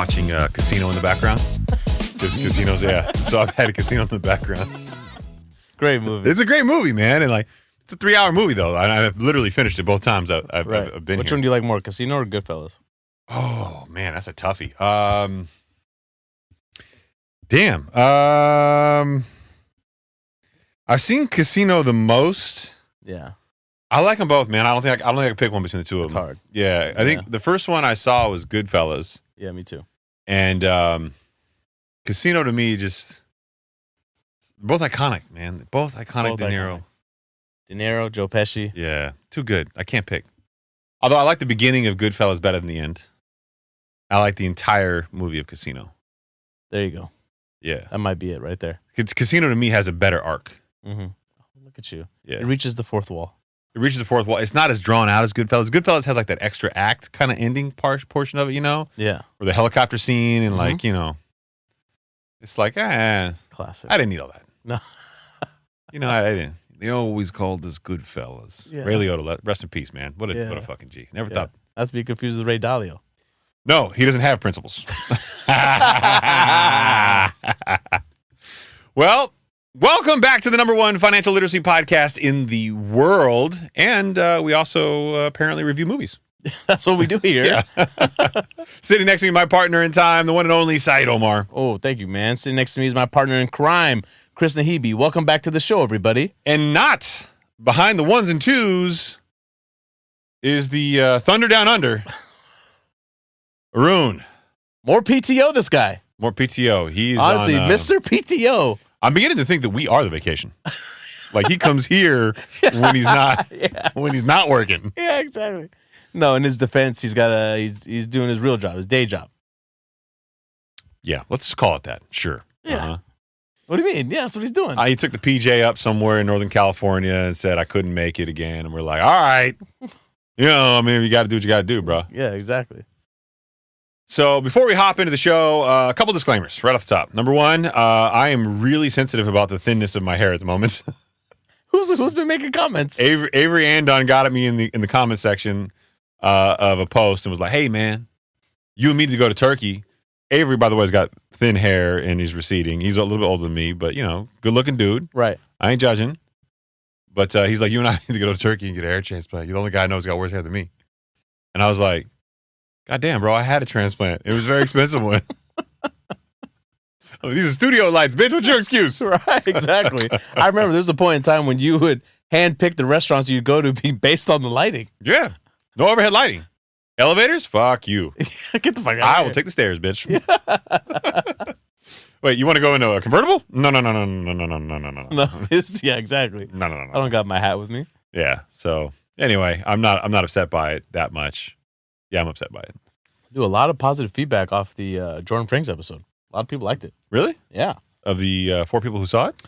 watching Casino in the background. Because casinos, yeah. So I've had a Casino in the background. Great movie. It's a great movie, man. And like, it's a 3-hour movie, though. I've literally finished it both times I've been Which here. one do you like more, Casino or Goodfellas? Oh, man, that's a toughie. Damn. I've seen Casino the most. Yeah. I like them both, man. I don't think I can pick one between the two of them. It's hard. Yeah, I think the first one I saw was Goodfellas. Yeah, me too. And Casino to me just both iconic, man. Both iconic. De Niro. Iconic. De Niro, Joe Pesci. Yeah, too good. I can't pick. Although I like the beginning of Goodfellas better than the end. I like the entire movie of Casino. There you go. Yeah, That might be it right there. Casino to me has a better arc. Mm-hmm. Look at you. Yeah, It reaches the fourth wall. It reaches the fourth wall. It's not as drawn out as Goodfellas. Goodfellas has like that extra act kind of ending portion of it, you know? Yeah. Or the helicopter scene and like, you know, it's like, Classic. I didn't need all that. No. You know, I didn't. They always called us Goodfellas. Yeah. Ray Liotta, rest in peace, man. What a fucking G. Never thought. Not to be confused with Ray Dalio. No, he doesn't have principles. Well, welcome back to the #1 financial literacy podcast in the world. And we also apparently review movies. That's what we do here. Yeah. Sitting next to me, my partner in time, the one and only Saied Omar. Oh, thank you, man. Sitting next to me is my partner in crime, Chris Nahibi. Welcome back to the show, everybody. And not behind the ones and twos is the Thunder Down Under, Haroon. More PTO, this guy. More PTO. He's honestly on, Mr. PTO. I'm beginning to think that we are the vacation. Like he comes here when he's not when he's not working. Yeah, exactly. No, in his defense, he's doing his real job, his day job. Yeah, let's just call it that. Sure. Yeah. Uh-huh. What do you mean? Yeah, that's what he's doing. He took the PJ up somewhere in Northern California and said I couldn't make it again, and we're like, all right, you know, I mean, you got to do what you got to do, bro. Yeah, exactly. So before we hop into the show, a couple disclaimers right off the top. Number one, I am really sensitive about the thinness of my hair at the moment. Who's been making comments? Avery Andon got at me in the comment section of a post and was like, "Hey man, you and me need to go to Turkey." Avery, by the way, has got thin hair and he's receding. He's a little bit older than me, but you know, good looking dude. Right. I ain't judging. But he's like, "You and I need to go to Turkey and get a hair transplant. You're the only guy I know who's got worse hair than me." And I was like, God damn, bro, I had a transplant. It was a very expensive one. These are studio lights, bitch. What's your excuse? Right, exactly. I remember there was a point in time when you would handpick the restaurants you'd go to be based on the lighting. Yeah. No overhead lighting. Elevators? Fuck you. Get the fuck out of I here. will take the stairs, bitch. Wait, you want to go into a convertible? No. No, yeah, exactly. No. I don't got my hat with me. Yeah. So anyway, I'm not upset by it that much. Yeah, I'm upset by it. Do a lot of positive feedback off the Jordan Franks episode. A lot of people liked it. Really? Yeah. Of the 4 people who saw it?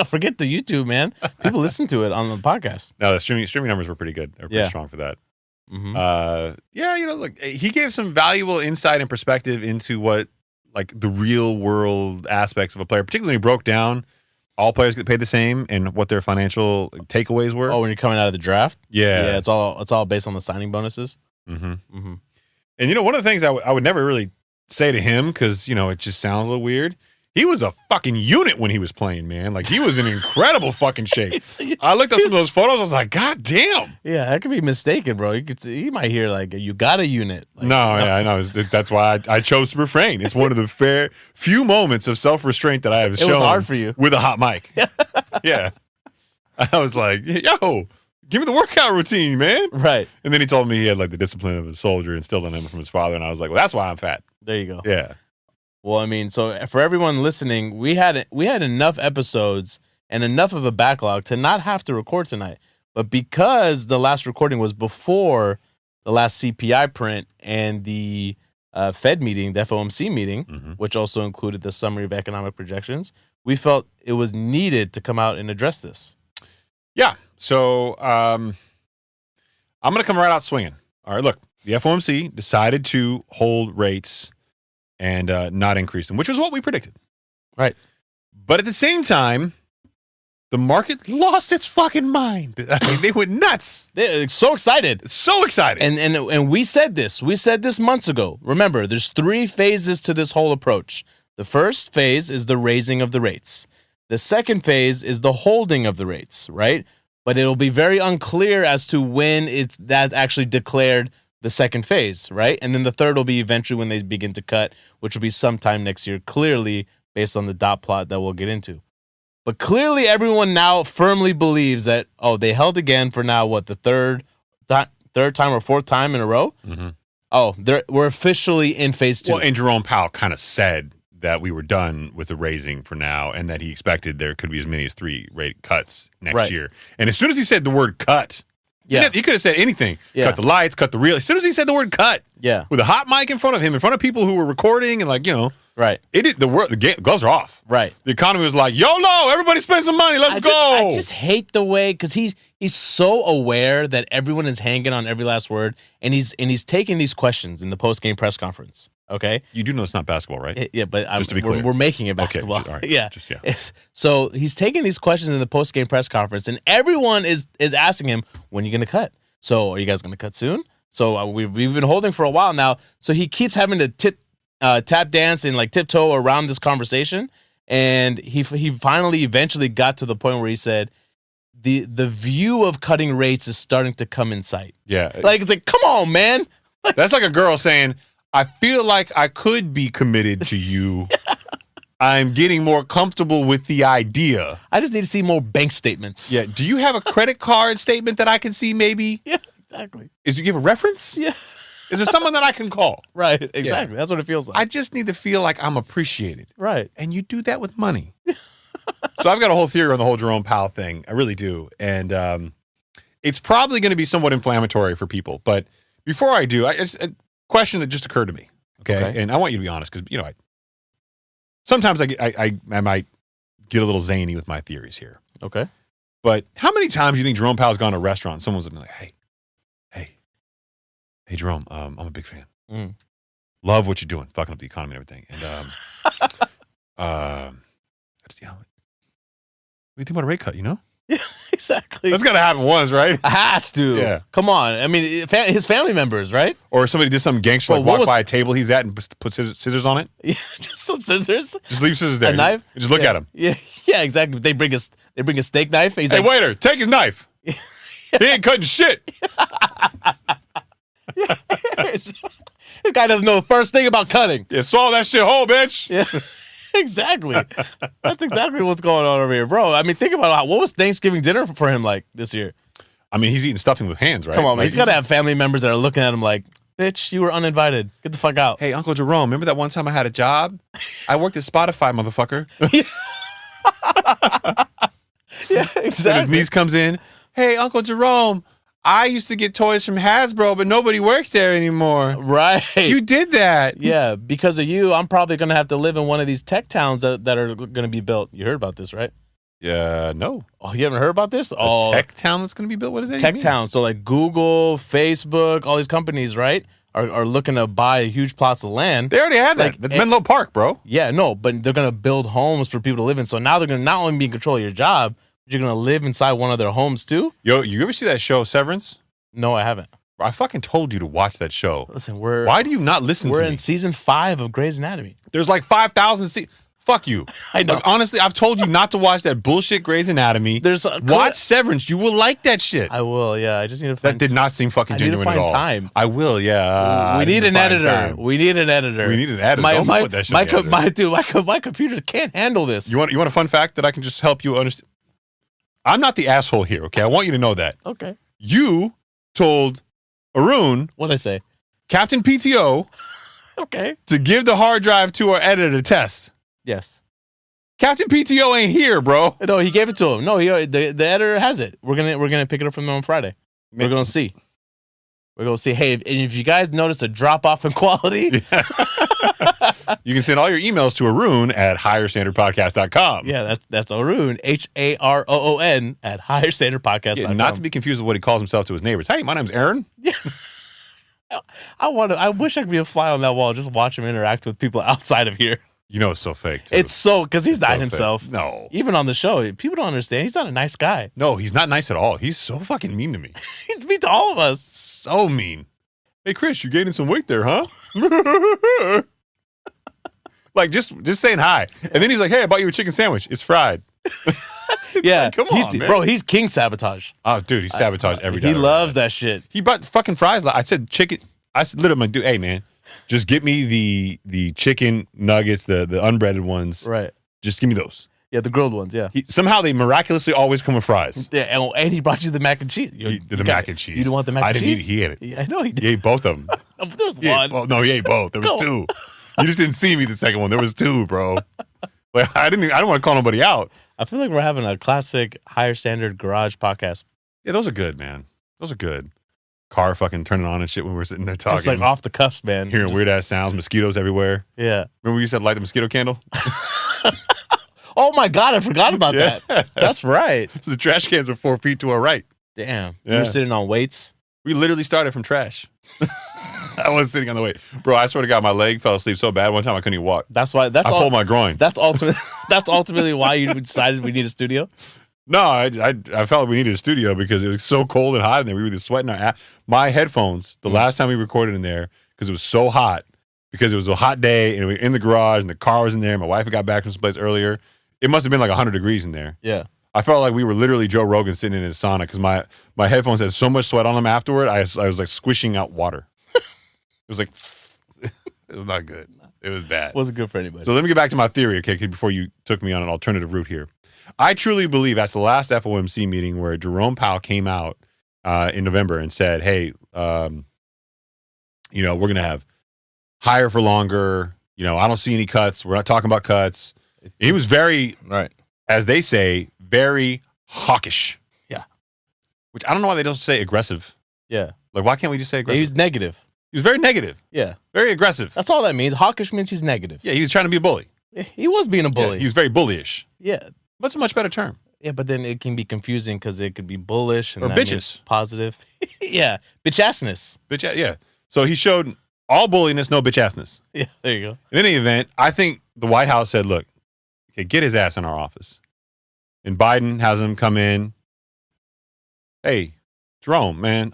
Forget the YouTube, man. People listen to it on the podcast. No, the streaming numbers were pretty good. They were pretty strong for that. Mm-hmm. Yeah, you know, look, he gave some valuable insight and perspective into what, like, the real world aspects of a player, particularly he broke down all players get paid the same and what their financial takeaways were. Oh, when you're coming out of the draft? Yeah. Yeah, it's all based on the signing bonuses. Mm-hmm. Mm-hmm. And, you know, one of the things I would never really say to him, because, you know, it just sounds a little weird. He was a fucking unit when he was playing, man. Like, he was in incredible fucking shape. I looked up some of those photos. I was like, God damn. Yeah, that could be mistaken, bro. You might hear, like, you got a unit. Like, Yeah, I know. That's why I chose to refrain. It's one of the few moments of self-restraint that I have shown. It was hard for you. With a hot mic. Yeah. I was like, yo, give me the workout routine, man. Right. And then he told me he had, like, the discipline of a soldier instilled in him from his father. And I was like, well, that's why I'm fat. There you go. Yeah. Well, I mean, so for everyone listening, we had enough episodes and enough of a backlog to not have to record tonight. But because the last recording was before the last CPI print and the Fed meeting, the FOMC meeting, which also included the summary of economic projections, we felt it was needed to come out and address this. Yeah. So I'm going to come right out swinging. All right, look, the FOMC decided to hold rates and not increase them, which was what we predicted. Right. But at the same time, the market lost its fucking mind. I mean, they went nuts. They're so excited. So excited. And we said this. We said this months ago. Remember, there's 3 phases to this whole approach. The first phase is the raising of the rates. The second phase is the holding of the rates, right? But it'll be very unclear as to when that actually declared the second phase, right? And then the third will be eventually when they begin to cut, which will be sometime next year, clearly based on the dot plot that we'll get into. But clearly everyone now firmly believes that, they held again for now, the third time or fourth time in a row? Mm-hmm. We're officially in phase 2. Well, and Jerome Powell kind of said that we were done with the raising for now and that he expected there could be as many as 3 rate cuts next year. And as soon as he said the word cut, he could have said anything. Yeah. Cut the lights, cut the reel. As soon as he said the word cut, with a hot mic in front of him, in front of people who were recording and right. The gloves are off. Right. The economy was like, YOLO, everybody spend some money. Let's go. I just hate the way, because he's so aware that everyone is hanging on every last word, and he's taking these questions in the post-game press conference. Okay. You do know it's not basketball, right? Yeah, but just to be clear, we're making it basketball. Okay, all right. Yeah. Yeah. So he's taking these questions in the post-game press conference, and everyone is asking him, when are you going to cut? So are you guys going to cut soon? So we've been holding for a while now. So he keeps having to tap dance and tiptoe around this conversation. And he finally eventually got to the point where he said, the view of cutting rates is starting to come in sight. Yeah. It's like, come on, man. That's like a girl saying, I feel like I could be committed to you. I'm getting more comfortable with the idea. I just need to see more bank statements. Yeah. Do you have a credit card statement that I can see maybe? Yeah, exactly. Do you give a reference? Yeah. Is there someone that I can call? Right, exactly. Yeah. That's what it feels like. I just need to feel like I'm appreciated. Right. And you do that with money. So I've got a whole theory on the whole Jerome Powell thing. I really do. And it's probably going to be somewhat inflammatory for people. But before I do, it's a question that just occurred to me. Okay. And I want you to be honest because, sometimes I might get a little zany with my theories here. Okay. But how many times do you think Jerome Powell's gone to a restaurant and someone's been like, hey, Jerome, I'm a big fan. Mm. Love what you're doing, fucking up the economy and everything. And what do you think about a rate cut, Yeah, exactly. That's got to happen once, right? It has to. Yeah. Come on. I mean, his family members, right? Or somebody did some gangster, walk by a table he's at and put scissors on it. Yeah, just some scissors. Just leave scissors there. A knife? Just look at him. Yeah, exactly. They bring a steak knife. He's hey, like, waiter, take his knife. He ain't cutting shit. This guy doesn't know the first thing about cutting. Yeah, swallow that shit whole, bitch. Yeah. Exactly. That's exactly what's going on over here, bro. I mean, think about what was Thanksgiving dinner for him like this year? I mean, he's eating stuffing with hands, right? Come on, man. He's got to have family members that are looking at him like, bitch, you were uneninvited. Get the fuck out. Hey, Uncle Jerome, remember that one time I had a job? I worked at Spotify, motherfucker. Yeah, exactly. And his niece comes in. Hey, Uncle Jerome, I used to get toys from Hasbro, but nobody works there anymore. Right. You did that. Yeah, because of you, I'm probably going to have to live in one of these tech towns that are going to be built. You heard about this, right? Yeah, no. Oh, you haven't heard about this? A tech town that's going to be built? What does that tech mean? town. So like Google, Facebook, all these companies, right, are looking to buy huge plots of land. They already have that. That's Menlo Park, bro. Yeah, no, but they're going to build homes for people to live in. So now they're going to not only be in control of your job, but you're going to live inside one of their homes too. Yo, you ever see that show, Severance? No, I haven't. I fucking told you to watch that show. Listen, why do you not listen to me? We're in season 5 of Grey's Anatomy. There's like 5,000 Fuck you. I know. Like, honestly, I've told you not to watch that bullshit Grey's Anatomy. Watch Severance. You will like that shit. I will, yeah. I just need to find... That did not seem fucking genuine at all. Time. I will, yeah. We need an editor. We need an editor. Don't put that shit my computer can't handle this. You want a fun fact that I can just help you understand? I'm not the asshole here, okay? I want you to know that. Okay. You told Haroon... What'd I say? Captain PTO... Okay. To give the hard drive to our editor to test. Yes. Captain PTO ain't here, bro. No, he gave it to him. No, the editor has it. We're gonna pick it up from him on Friday. We're gonna see. Hey, and if you guys notice a drop off in quality, you can send all your emails to Haroon at higherstandardpodcast.com. Yeah, that's Haroon, Haroon at higherstandardpodcast.com. Yeah, not to be confused with what he calls himself to his neighbors. Hey, my name's Aaron. Yeah. I wish I could be a fly on that wall, just watch him interact with people outside of here. You know it's so fake, too. It's so, because he's not so himself. fake. No. Even on the show, people don't understand. He's not a nice guy. No, he's not nice at all. He's so fucking mean to me. He's mean to all of us. So mean. Hey, Chris, you gaining some weight there, huh? Like, just saying hi. And then he's like, hey, I bought you a chicken sandwich. It's fried. Yeah. Like, come on, man. Bro, he's king sabotage. Oh, dude, he sabotaged every time. He loves that shit. He bought fucking fries. I said chicken. I said, literally, dude, hey, man, just get me the chicken nuggets, the unbreaded ones. Right. Just give me those. Yeah, the grilled ones, yeah. Somehow they miraculously always come with fries. Yeah, and he brought you the mac and cheese. The mac and cheese. You didn't want the mac and cheese? I didn't eat it. He ate it. Yeah, I know he did. He ate both of them. There was one. No, he ate both. There was two. You just didn't see me the second one. There was two, bro. Like I don't want to call nobody out. I feel like we're having a classic higher standard garage podcast. Yeah, those are good, man. Those are good. Car fucking turning on and shit when we're sitting there talking. Just like off the cuffs, man. Hearing weird ass sounds, mosquitoes everywhere. Yeah. Remember we used to light the mosquito candle? Oh my God, I forgot about Yeah. that. That's right. So the trash cans were 4 feet to our right. Damn. Yeah. You were sitting on weights. We literally started from trash. I was sitting on the weight. Bro, I swear to God, my leg fell asleep so bad one time I couldn't even walk. That's why. I pulled my groin. That's ultimately why you decided we need a studio. No, I felt like we needed a studio because it was so cold and hot in there. We were just sweating our ass. My headphones, the last time we recorded in there, because it was so hot, because it was a hot day and we were in the garage and the car was in there. My wife had got back from some place earlier. It must have been like 100 degrees in there. Yeah. I felt like we were literally Joe Rogan sitting in his sauna because my headphones had so much sweat on them afterward. I was like squishing out water. It was like, it was not good. It was bad. Wasn't good for anybody. So let me get back to my theory, okay, before you took me on an alternative route here. I truly believe after the last FOMC meeting where Jerome Powell came out in November and said, hey, we're going to have higher for longer. I don't see any cuts. We're not talking about cuts. He was very, right, as they say, very hawkish. Yeah. Which I don't know why they don't say aggressive. Yeah. Like, why can't we just say aggressive? Yeah, he was negative. He was very negative. Yeah. Very aggressive. That's all that means. Hawkish means he's negative. Yeah, he was trying to be a bully. He was being a bully. Yeah, he was very bullyish. Yeah. That's a much better term. Yeah, but then it can be confusing because it could be bullish and or that bitches. Means positive. Yeah. Bitch-assness. Yeah. So he showed all bulliness, no bitch-assness. Yeah, there you go. In any event, I think the White House said, look, okay, get his ass in our office. And Biden has him come in. Hey, Jerome, man,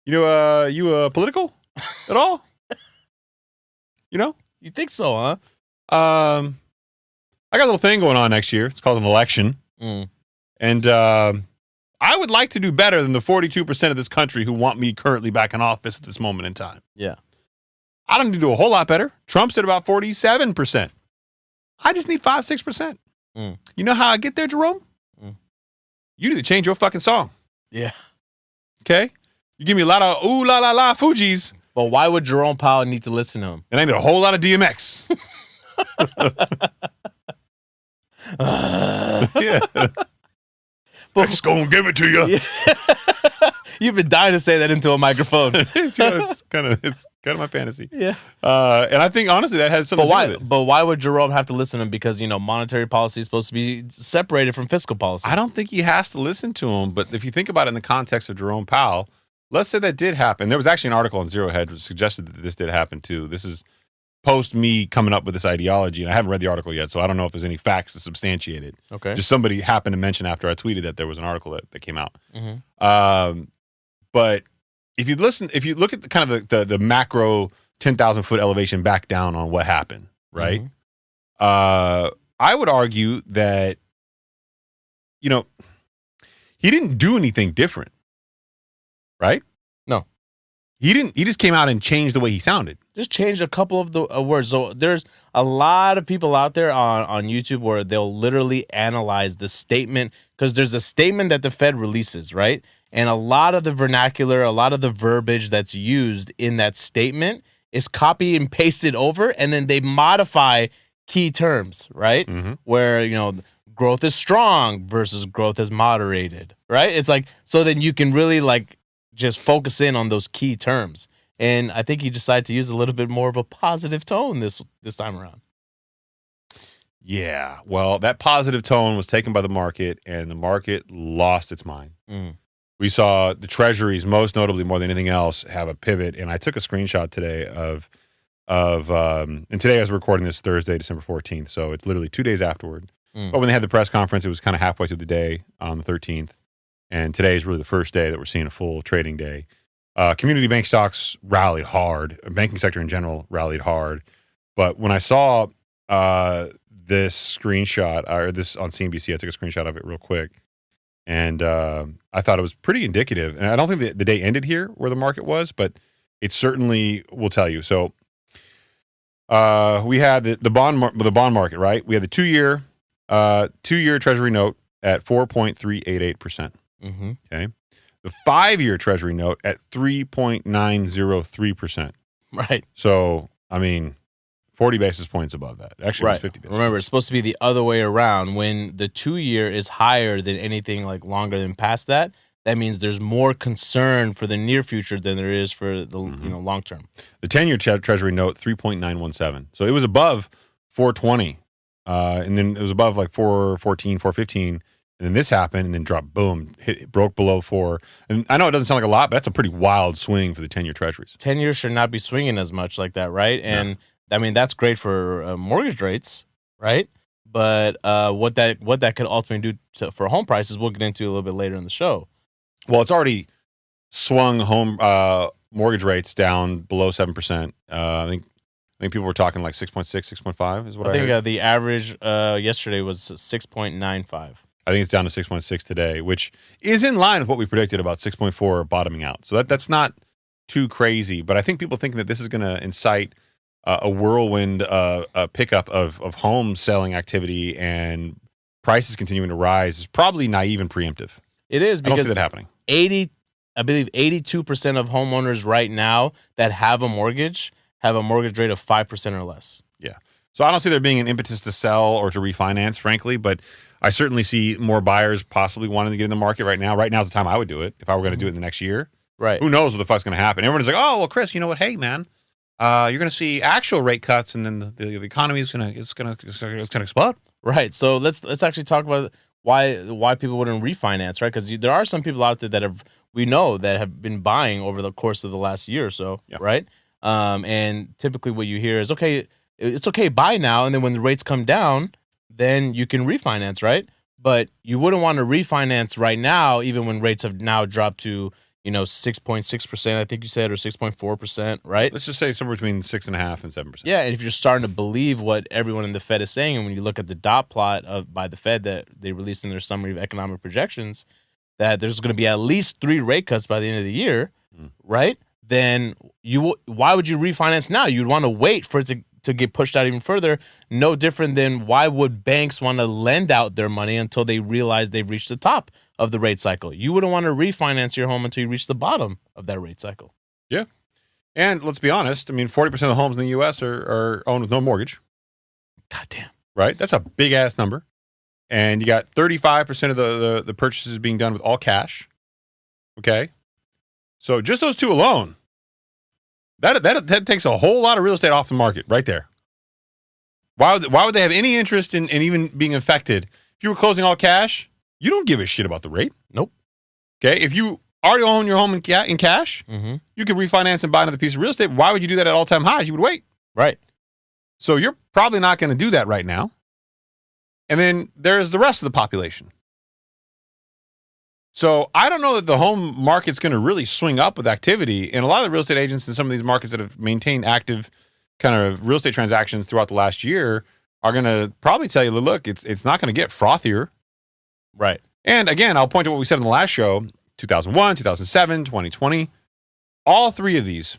you political at all? You think so, huh? I got a little thing going on next year. It's called an election. Mm. And I would like to do better than the 42% of this country who want me currently back in office at this moment in time. Yeah. I don't need to do a whole lot better. Trump's at about 47%. I just need 5-6%. Mm. You know how I get there, Jerome? Mm. You need to change your fucking song. Yeah. Okay? You give me a lot of ooh la la la Fugees. But why would Jerome Powell need to listen to him? And I need a whole lot of DMX. Yeah. X gonna give it to you. Yeah. You've been dying to say that into a microphone. it's kind of my fantasy. Yeah. And I think honestly that has something to do with it. But why would Jerome have to listen to him? Because monetary policy is supposed to be separated from fiscal policy. I don't think he has to listen to him. But if you think about it in the context of Jerome Powell, let's say that did happen. There was actually an article on Zero Hedge which suggested that this did happen too. This is post me coming up with this ideology, and I haven't read the article yet, so I don't know if there's any facts to substantiate it. Okay. Just somebody happened to mention after I tweeted that there was an article that came out. Mm-hmm. But if you look at the macro 10,000 foot elevation back down on what happened, right? Mm-hmm. I would argue that, he didn't do anything different, right? No. He didn't. He just came out and changed the way he sounded. Just changed a couple of the words. So there's a lot of people out there on YouTube where they'll literally analyze the statement because there's a statement that the Fed releases, right? And a lot of the vernacular, a lot of the verbiage that's used in that statement is copied and pasted over, and then they modify key terms, right? Mm-hmm. Where, growth is strong versus growth is moderated, right? It's like, so then you can really just focus in on those key terms. And I think he decided to use a little bit more of a positive tone this time around. Yeah. Well, that positive tone was taken by the market, and the market lost its mind. Mm. We saw the treasuries, most notably more than anything else, have a pivot. And I took a screenshot today of and today as we're recording this Thursday, December 14th, so it's literally 2 days afterward. But when they had the press conference, it was kind of halfway through the day on the 13th, and today is really the first day that we're seeing a full trading day. Community bank stocks rallied hard. Banking sector in general rallied hard. But when I saw this screenshot, or this on CNBC, I took a screenshot of it real quick, and I thought it was pretty indicative. And I don't think the day ended here where the market was, but it certainly will tell you. So we had the bond market, right? We had the two-year Treasury note at 4.388%. Okay. The 5-year Treasury note at 3.903%. Right. So, I mean, 40 basis points above that. Actually, it was 50 basis Remember, points. it's supposed to be the other way around. When the 2-year is higher than anything like longer than past that, that means there's more concern for the near future than there is for the long term. The 10-year Treasury note, 3.917. So it was above 420. And then it was above like 414, 415. And then this happened and then dropped, boom, it broke below 4. And I know it doesn't sound like a lot, but that's a pretty wild swing for the 10-year Treasuries. 10 years should not be swinging as much like that, right? And I mean, that's great for mortgage rates, right? But what that could ultimately do for home prices, we'll get into a little bit later in the show. Well, it's already swung home mortgage rates down below 7%. I think people were talking like 6.6, 6.5 is what I heard. think the average yesterday was 6.95. I think it's down to 6.6 today, which is in line with what we predicted about 6.4 bottoming out. So that's not too crazy. But I think people thinking that this is going to incite a whirlwind a pickup of home selling activity and prices continuing to rise is probably naive and preemptive. It is, because I don't see that happening. I believe 82% of homeowners right now that have a mortgage rate of 5% or less. Yeah. So I don't see there being an impetus to sell or to refinance, frankly, but I certainly see more buyers possibly wanting to get in the market right now. Right now is the time I would do it if I were going to do it in the next year. Right. Who knows what the fuck's going to happen? Everyone's like, oh, well, Chris, you know what? Hey, man, you're going to see actual rate cuts, and then the economy is going to explode. Right. So let's actually talk about why people wouldn't refinance, right? Because there are some people out there that have been buying over the course of the last year or so, right? And typically what you hear is, okay, it's okay, buy now, and then when the rates come down, then you can refinance, right? But you wouldn't want to refinance right now, even when rates have now dropped to 6.6%, I think you said, or 6.4%, right? Let's just say somewhere between 6.5% and 7%. Yeah, and if you're starting to believe what everyone in the Fed is saying, and when you look at the dot plot by the Fed that they released in their summary of economic projections, that there's going to be at least 3 rate cuts by the end of the year, right? Then why would you refinance now? You'd want to wait for it to get pushed out even further. No different than why would banks want to lend out their money until they realize they've reached the top of the rate cycle? You wouldn't want to refinance your home until you reach the bottom of that rate cycle. Yeah. And let's be honest, I mean, 40% of the homes in the U.S. are owned with no mortgage. God damn. Right? That's a big-ass number. And you got 35% of the purchases being done with all cash. Okay? So just those two alone, that takes a whole lot of real estate off the market right there. Why would they have any interest in even being affected? If you were closing all cash, you don't give a shit about the rate. Nope. Okay? If you already own your home in cash, you could refinance and buy another piece of real estate. Why would you do that at all-time highs? You would wait. Right. So you're probably not going to do that right now. And then there's the rest of the population. So I don't know that the home market's going to really swing up with activity. And a lot of the real estate agents in some of these markets that have maintained active kind of real estate transactions throughout the last year are going to probably tell you, look, it's not going to get frothier. Right. And again, I'll point to what we said in the last show, 2001, 2007, 2020. All 3 of these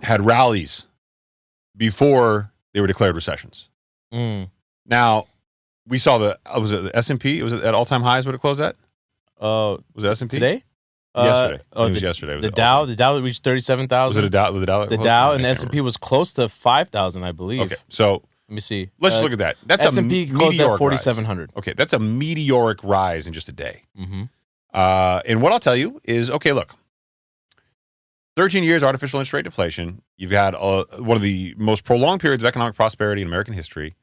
had rallies before they were declared recessions. Now, we saw was it the S&P? Was it at all-time highs what it closed at? Was it S&P? Today? Yesterday. It was yesterday. It was the Dow reached 37,000. Was it a Dow? Was it Dow? The Dow and the S&P was close to 5,000, I believe. Okay, so let me see. Let's look at that. That's S&P closed at 4,700. Okay, that's a meteoric rise in just a day. And what I'll tell you is, okay, look, 13 years artificial interest rate deflation. You've had one of the most prolonged periods of economic prosperity in American history.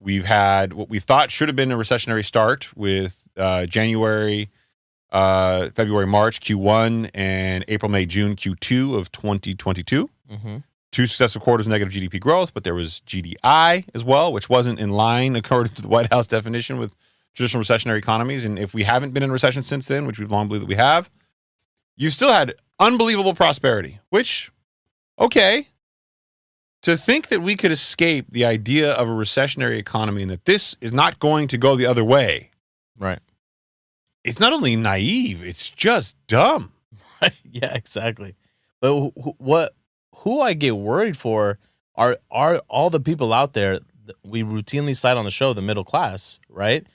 We've had what we thought should have been a recessionary start with January, February, March, Q1, and April, May, June, Q2 of 2022. 2 successive quarters of negative GDP growth, but there was GDI as well, which wasn't in line, according to the White House definition, with traditional recessionary economies. And if we haven't been in recession since then, which we've long believed that we have, you still had unbelievable prosperity, which, okay, to think that we could escape the idea of a recessionary economy and that this is not going to go the other way. Right. It's not only naive, it's just dumb. Yeah, exactly. But who I get worried for are all the people out there that we routinely cite on the show, the middle class, right?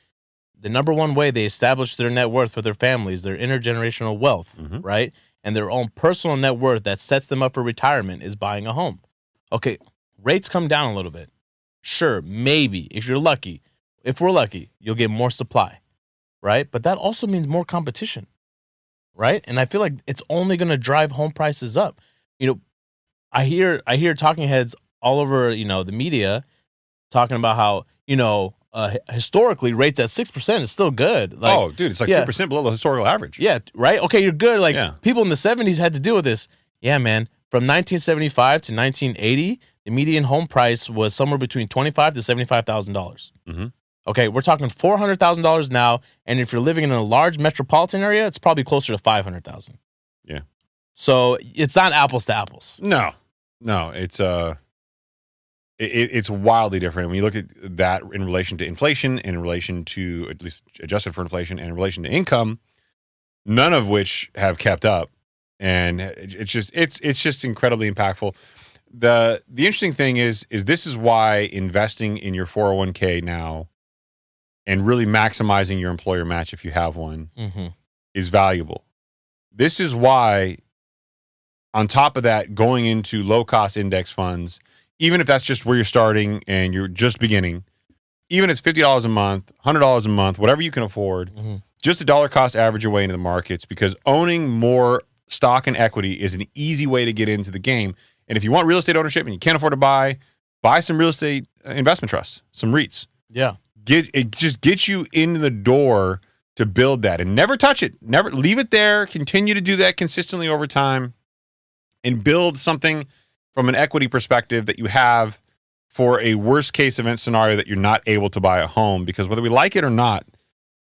The number one way they establish their net worth for their families, their intergenerational wealth, right? And their own personal net worth that sets them up for retirement is buying a home. Okay, rates come down a little bit. Sure, maybe, if you're lucky. If we're lucky, you'll get more supply, right? But that also means more competition, right? And I feel like it's only going to drive home prices up. You know, I hear talking heads all over, the media talking about how, historically rates at 6% is still good. Like, oh, dude, it's like 2% below the historical average. Yeah, right? Okay, you're good. Like, people in the 70s had to deal with this. Yeah, man. From 1975 to 1980, the median home price was somewhere between $25,000 to $75,000. Okay, we're talking $400,000 now, and if you're living in a large metropolitan area, it's probably closer to $500,000. Yeah. So it's not apples to apples. No, it's wildly different. When you look at that in relation to inflation, and in relation to, at least adjusted for inflation, and in relation to income, none of which have kept up, and it's just incredibly impactful. The interesting thing is this is why investing in your 401k now and really maximizing your employer match, if you have one, is valuable. This is why, on top of that, going into low-cost index funds, even if that's just where you're starting and you're just beginning, even if it's $50 a month, $100 a month, whatever you can afford, just a dollar cost average your way into the markets, because owning more stock and equity is an easy way to get into the game. And if you want real estate ownership and you can't afford to buy some real estate investment trusts, some REITs. Yeah. It just gets you in the door to build that, and never touch it. Never leave it there. Continue to do that consistently over time and build something from an equity perspective that you have for a worst case event scenario that you're not able to buy a home, because whether we like it or not,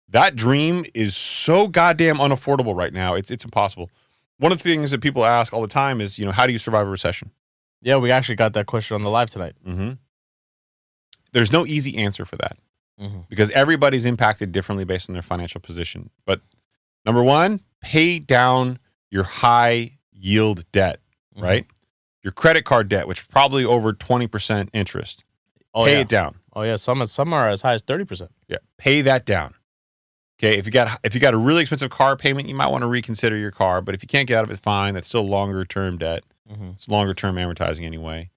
that dream is so goddamn unaffordable right now. It's impossible. One of the things that people ask all the time is, how do you survive a recession? Yeah, we actually got that question on the live tonight. There's no easy answer for that, because everybody's impacted differently based on their financial position. But number one, pay down your high yield debt, right? Your credit card debt, which is probably over 20% interest. Pay it down. Oh yeah, some are as high as 30%. Yeah, pay that down. Okay, if you got a really expensive car payment, you might want to reconsider your car. But if you can't get out of it, fine. That's still longer term debt. It's longer term amortizing anyway.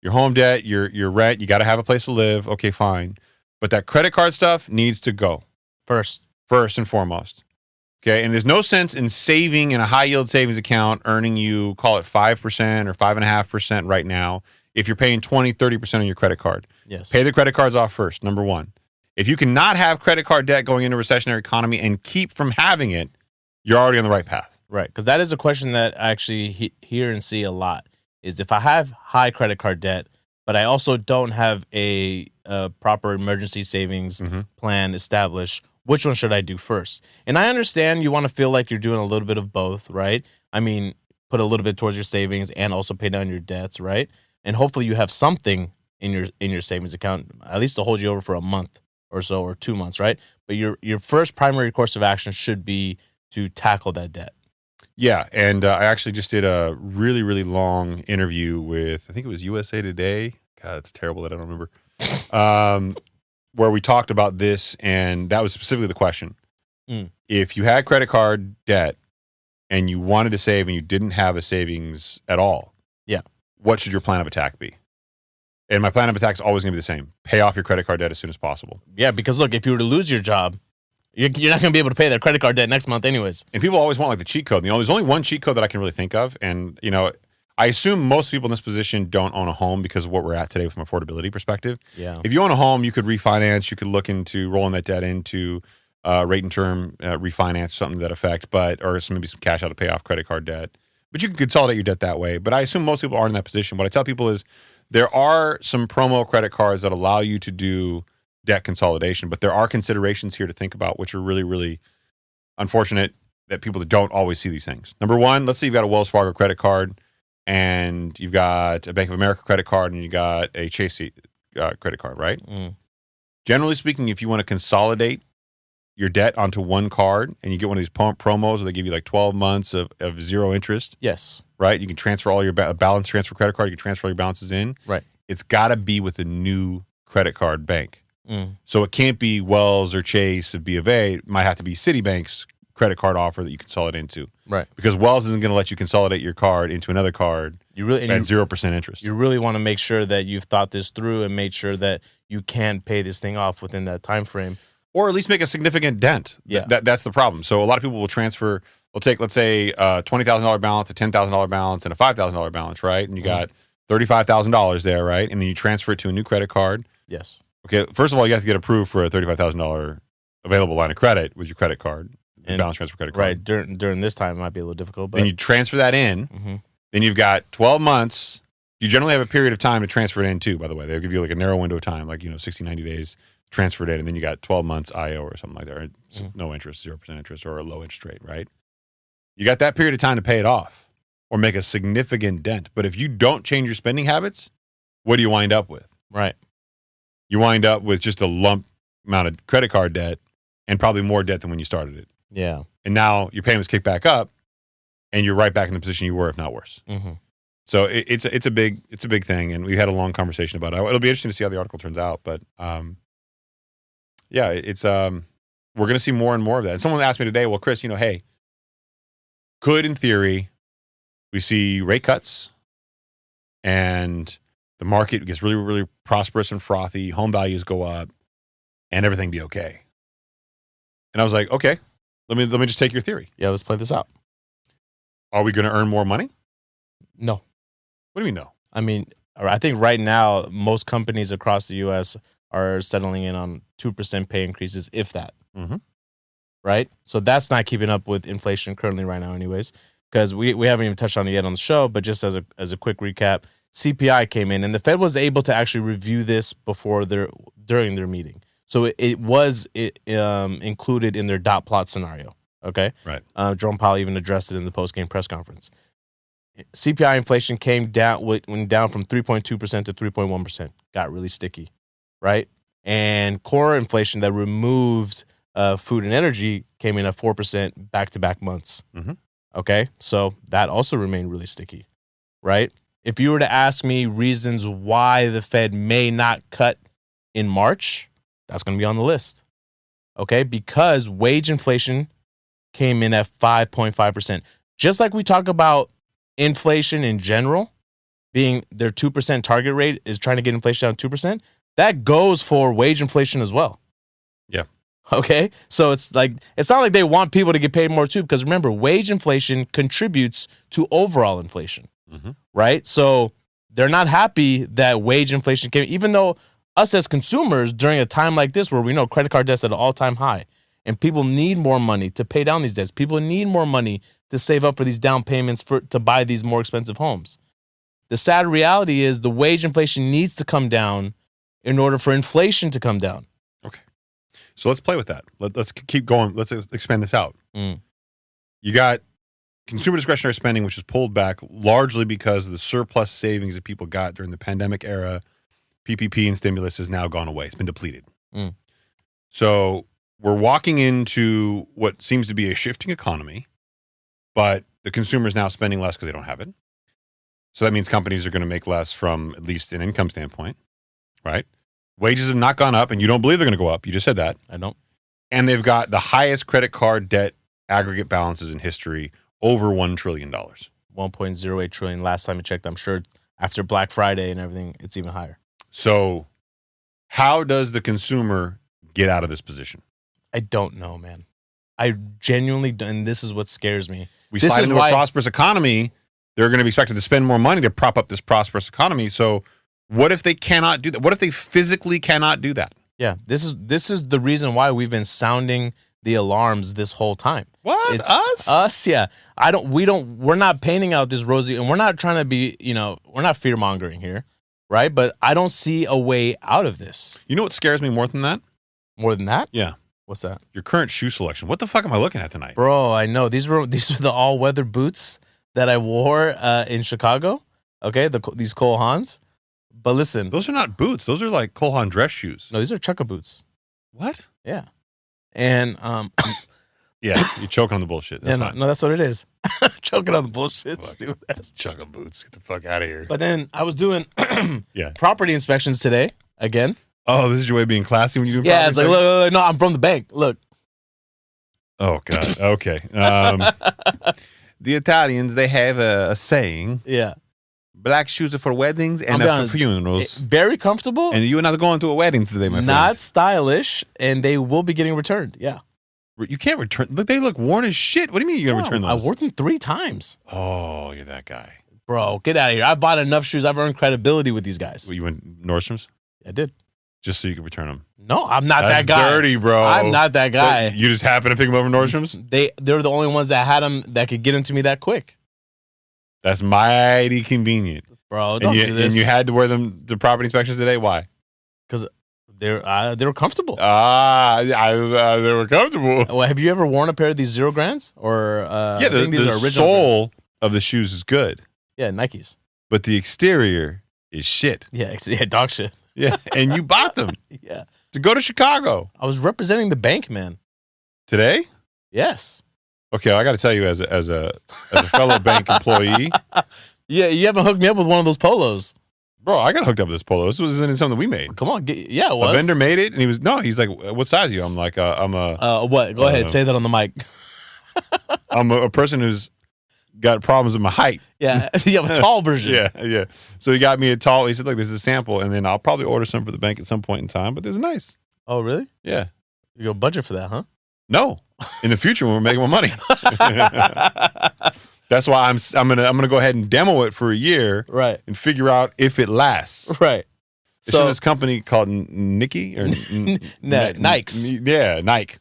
Your home debt, your rent, you got to have a place to live. Okay, fine. But that credit card stuff needs to go first and foremost. Okay, and there's no sense in saving in a high yield savings account earning you, call it 5% or 5.5% right now, if you're paying 20, 30% on your credit card. Yes. Pay the credit cards off first, number one. If you cannot have credit card debt going into a recessionary economy and keep from having it, you're already on the right path. Right, because that is a question that I actually hear and see a lot, is if I have high credit card debt, but I also don't have a proper emergency savings plan established, which one should I do first? And I understand you want to feel like you're doing a little bit of both, right? I mean, put a little bit towards your savings and also pay down your debts, right? And hopefully you have something in your savings account, at least to hold you over for a month or so, or 2 months, right? But your first primary course of action should be to tackle that debt. Yeah, and I actually just did a really, really long interview with, I think it was USA Today. God, it's terrible that I don't remember. Where we talked about this, and that was specifically the question. If you had credit card debt and you wanted to save and you didn't have a savings at all, what should your plan of attack be? And my plan of attack is always going to be the same. Pay off your credit card debt as soon as possible. Yeah, because look, if you were to lose your job, you're not going to be able to pay that credit card debt next month anyways. And people always want like the cheat code. There's only one cheat code that I can really think of. And, I assume most people in this position don't own a home because of what we're at today from an affordability perspective. Yeah. If you own a home, you could refinance. You could look into rolling that debt into rate and term refinance, something to that effect, or maybe some cash out to pay off credit card debt. But you can consolidate your debt that way. But I assume most people aren't in that position. What I tell people is there are some promo credit cards that allow you to do debt consolidation, but there are considerations here to think about, which are really, really unfortunate that people don't always see these things. Number one, let's say you've got a Wells Fargo credit card and you've got a Bank of America credit card and you got a Chase credit card, right? Generally speaking, if you want to consolidate your debt onto one card and you get one of these promos where they give you like 12 months of zero interest. Yes. Right? You can transfer all your balance transfer credit card. You can transfer all your balances in. Right. It's got to be with a new credit card bank. So it can't be Wells or Chase or B of A. It might have to be Citibank's credit card offer that you consolidate into. Right. Because Wells isn't going to let you consolidate your card into another card at 0% interest. You really want to make sure that you've thought this through and made sure that you can pay this thing off within that time frame. Or at least make a significant dent. Yeah. That's the problem. So a lot of people will transfer, let's say, a $20,000 balance, a $10,000 balance, and a $5,000 balance, right? And you got $35,000 there, right? And then you transfer it to a new credit card. Yes. Okay, first of all, you have to get approved for a $35,000 available line of credit with your credit card, the balance transfer credit card. Right, during this time, it might be a little difficult. But then you transfer that in. Then you've got 12 months. You generally have a period of time to transfer it in, too, by the way. They'll give you like a narrow window of time, like 60, 90 days, transfer it in, and then you got 12 months IO or something like that, or no interest, 0% interest, or a low interest rate, right? You got that period of time to pay it off or make a significant dent. But if you don't change your spending habits, what do you wind up with? Right. You wind up with just a lump amount of credit card debt and probably more debt than when you started it. Yeah. And now your payments kick back up and you're right back in the position you were, if not worse. So it's a big thing. And we had a long conversation about it. It'll be interesting to see how the article turns out. But yeah, it's we're going to see more and more of that. And someone asked me today, well, Chris, hey, could in theory we see rate cuts and the market gets really, really prosperous and frothy, home values go up, and everything be okay? And I was like, okay, let me just take your theory. Yeah, let's play this out. Are we going to earn more money? No. What do you mean no? I mean, I think right now most companies across the U.S. are settling in on 2% pay increases, if that. Right? So that's not keeping up with inflation currently right now anyways, because we haven't even touched on it yet on the show, but just as a quick recap, CPI came in and the Fed was able to actually review this during their meeting. So it was included in their dot plot scenario. Okay. Right. Jerome Powell even addressed it in the post-game press conference. CPI inflation went down from 3.2% to 3.1%. Got really sticky. Right. And core inflation that removed food and energy came in at 4% back-to-back months. Okay. So that also remained really sticky. Right. If you were to ask me reasons why the Fed may not cut in March, that's going to be on the list. Okay? Because wage inflation came in at 5.5%. Just like we talk about inflation in general, being their 2% target rate is trying to get inflation down 2%, that goes for wage inflation as well. Yeah. Okay? So it's not like they want people to get paid more too, because remember, wage inflation contributes to overall inflation. Right? So they're not happy that wage inflation came, even though us as consumers during a time like this where we know credit card debt's at an all-time high and people need more money to pay down these debts. People need more money to save up for these down payments to buy these more expensive homes. The sad reality is the wage inflation needs to come down in order for inflation to come down. Okay. So let's play with that. Let's keep going. Let's expand this out. You got consumer discretionary spending, which is pulled back largely because of the surplus savings that people got during the pandemic era. PPP and stimulus has now gone away. It's been depleted. So we're walking into what seems to be a shifting economy, but the consumer is now spending less because they don't have it. So that means companies are going to make less from at least an income standpoint, right? Wages have not gone up, and you don't believe they're going to go up. You just said that. I don't. And they've got the highest credit card debt aggregate balances in history, over $1 trillion. 1.08 trillion last time I checked. I'm sure after Black Friday and everything, it's even higher. So how does the consumer get out of this position? I don't know, man. I genuinely don't, and this is what scares me. We slide into a prosperous economy. They're going to be expected to spend more money to prop up this prosperous economy. So what if they cannot do that? What if they physically cannot do that? Yeah, this is the reason why we've been sounding the alarms this whole time. What? It's Us? Us, yeah. We're not painting out this rosy, and we're not trying to be, we're not fear mongering here, right? But I don't see a way out of this. You know what scares me more than that? More than that? Yeah. What's that? Your current shoe selection. What the fuck am I looking at tonight? Bro, I know. These were the all-weather boots that I wore in Chicago. Okay, these Cole Haans. But listen. Those are not boots. Those are like Cole Haan dress shoes. No, these are chukka boots. What? Yeah. And yeah, you're choking on the bullshit. That's fine. No, that's what it is. Choking on the bullshit, stupid ass. Chukka boots. Get the fuck out of here. But then I was doing property inspections today again. Oh, this is your way of being classy when you do Yeah, it's like, look, no, I'm from the bank. Look. Oh, God. Okay. The Italians, they have a saying. Yeah. Black shoes are for weddings and for funerals. Very comfortable. And you're not going to a wedding today, my friend. Not stylish, and they will be getting returned. Yeah. You can't return. Look, they look worn as shit. What do you mean you're going to return those? I wore them 3 times. Oh, you're that guy. Bro, get out of here. I bought enough shoes. I've earned credibility with these guys. Well, you went Nordstrom's? I did. Just so you could return them. No, I'm not That's that guy. dirty, bro. I'm not that guy. You just happened to pick them over Nordstrom's? They're the only ones that had them that could get them to me that quick. That's mighty convenient. Bro, don't do this. And you had to wear them to property inspections today? Why? Because they were comfortable. They were comfortable. Well, have you ever worn a pair of these 0 grands? Or yeah, the sole of the shoes is good. Yeah, Nikes. But the exterior is shit. Yeah, dog shit. Yeah, and you bought them. Yeah. To go to Chicago. I was representing the bank, man. Today? Yes. Okay, I got to tell you, as a fellow bank employee. Yeah, you haven't hooked me up with one of those polos. Bro, I got hooked up with this polo. This was something we made. Come on, it was. A vendor made it, and he's like, what size are you? I'm like, I'm a... what? Go ahead, say that on the mic. I'm a person who's got problems with my height. Yeah, you have a tall version. Yeah. So he got me a tall. He said, look, this is a sample, and then I'll probably order some for the bank at some point in time, but this is nice. Oh, really? Yeah. You go budget for that, huh? No. In the future when we're making more money. That's why I'm gonna go ahead and demo it for a year, right, and figure out if it lasts. Right. It's from this company called Nike or Nikes. Yeah, Nike.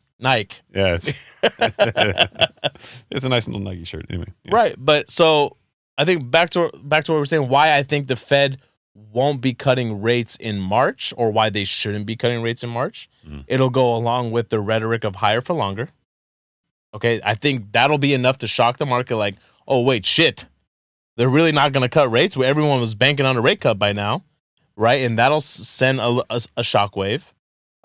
Yeah, it's a nice little Nike shirt. Anyway, yeah. Right. But so I think back to what we're saying. Why I think the Fed won't be cutting rates in March, or why they shouldn't be cutting rates in March. It'll go along with the rhetoric of higher for longer. Okay, I think that'll be enough to shock the market. Like, oh wait, shit, they're really not going to cut rates. Where everyone was banking on a rate cut by now, right? And that'll send a shockwave.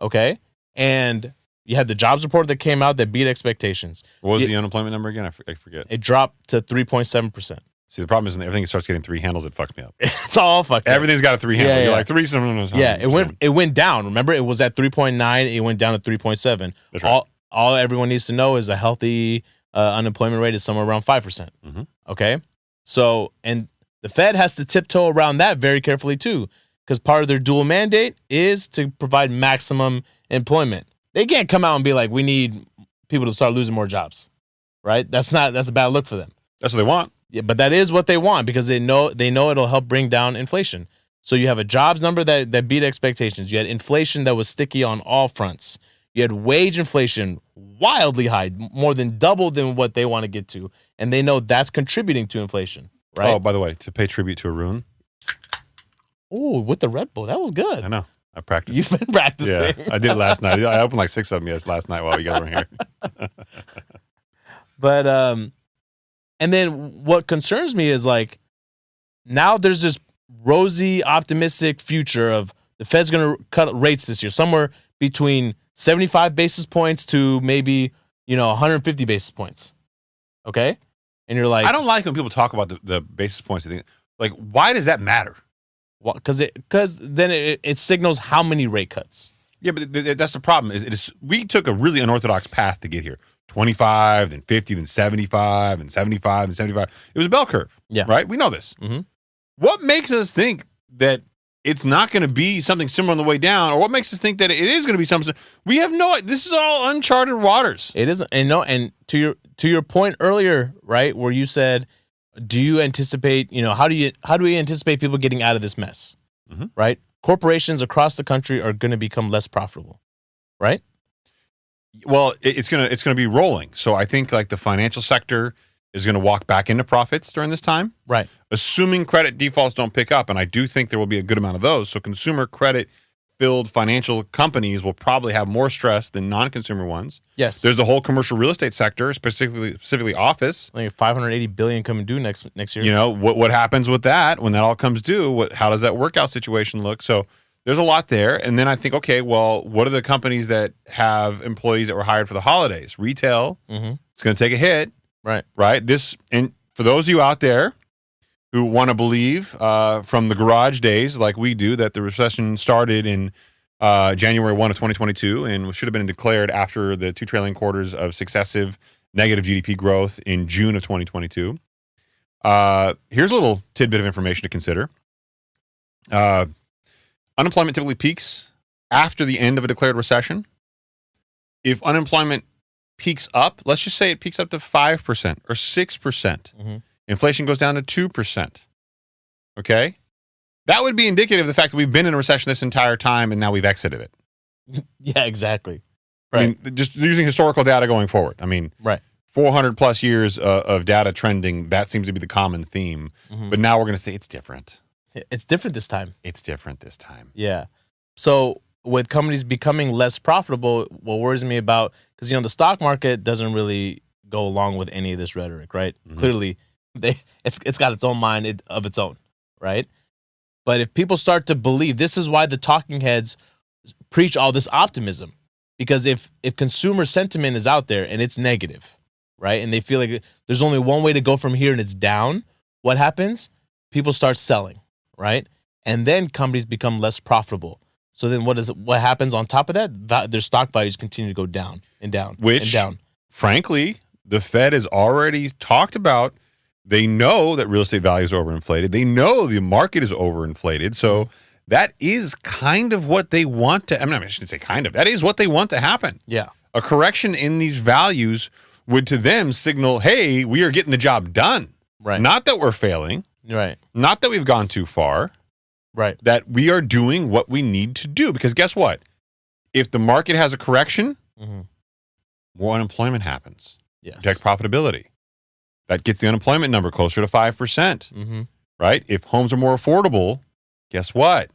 Okay, and you had the jobs report that came out that beat expectations. What was the unemployment number again? I forget. It dropped to 3.7%. See, the problem is when everything starts getting 3 handles, it fucks me up. It's all fucked up. Everything's got a 3 handle. Yeah, You're yeah. like 3 something. Yeah, it went down. Remember, it was at 3.9. It went down to 3.7. That's right. All everyone needs to know is a healthy unemployment rate is somewhere around 5%. Mm-hmm. Okay, so and the Fed has to tiptoe around that very carefully too, because part of their dual mandate is to provide maximum employment. They can't come out and be like, we need people to start losing more jobs, right? That's a bad look for them. That's what they want. Yeah, but that is what they want because they know it'll help bring down inflation. So you have a jobs number that beat expectations. You had inflation that was sticky on all fronts. You had wage inflation wildly high, more than double than what they want to get to. And they know that's contributing to inflation, right? Oh, by the way, to pay tribute to Haroon. Oh, with the Red Bull. That was good. I know. I practiced. You've been practicing. Yeah, I did it last night. I opened like 6 of them last night while you guys were here. But, and then what concerns me is like, now there's this rosy, optimistic future of the Fed's going to cut rates this year, somewhere between 75 basis points to maybe, 150 basis points. Okay? And you're like, I don't like when people talk about the basis points. Like, why does that matter? Because then it signals how many rate cuts. Yeah, but that's the problem. We took a really unorthodox path to get here. 25, then 50, then 75, and 75, and 75. It was a bell curve. Yeah. Right? We know this. Mm-hmm. What makes us think that it's not going to be something similar on the way down, or what makes us think that it is going to be something? We have no. This is all uncharted waters. It isn't, and to your point earlier, right, where you said, do you anticipate? How do we anticipate people getting out of this mess? Mm-hmm. Right, corporations across the country are going to become less profitable, right? Well, it's gonna be rolling. So I think like the financial sector is gonna walk back into profits during this time, Right. assuming credit defaults don't pick up, and I do think there will be a good amount of those. So consumer credit filled financial companies will probably have more stress than non-consumer ones. Yes. There's the whole commercial real estate sector, specifically office. Like 580 billion coming due next year. You know, what happens with that when that all comes due? How does that workout situation look? So there's a lot there. And then I think, okay, well, what are the companies that have employees that were hired for the holidays? Retail, it's going to take a hit. Right. Right. And for those of you out there who want to believe from the garage days like we do that the recession started in January 1 of 2022 and should have been declared after the 2 trailing quarters of successive negative GDP growth in June of 2022. Here's a little tidbit of information to consider. Unemployment typically peaks after the end of a declared recession. If unemployment peaks up, let's just say it peaks up to 5% or 6%. Inflation goes down to 2%. Okay? That would be indicative of the fact that we've been in a recession this entire time and now we've exited it. Yeah, exactly. Right. I mean, just using historical data going forward. I mean, right. 400 plus years of data trending, that seems to be the common theme. But now we're going to say it's different. It's different this time. It's different this time. Yeah. So with companies becoming less profitable, what worries me about, because, the stock market doesn't really go along with any of this rhetoric, right? Clearly, it's got its own mind of its own, right? But if people start to believe, this is why the talking heads preach all this optimism, because if consumer sentiment is out there and it's negative, right, and they feel like there's only one way to go from here and it's down, what happens? People start selling, right? And then companies become less profitable. So then what happens on top of that? Their stock values continue to go down and down and down. Frankly, the Fed has already talked about. They know that real estate values are overinflated. They know the market is overinflated. So that is kind of what they want to. I shouldn't say kind of. That is what they want to happen. Yeah. A correction in these values would to them signal, hey, we are getting the job done. Right. Not that we're failing. Right. Not that we've gone too far. Right. That we are doing what we need to do. Because guess what? If the market has a correction, more unemployment happens. Yes. Protect profitability. That gets the unemployment number closer to 5%. Right? If homes are more affordable, guess what?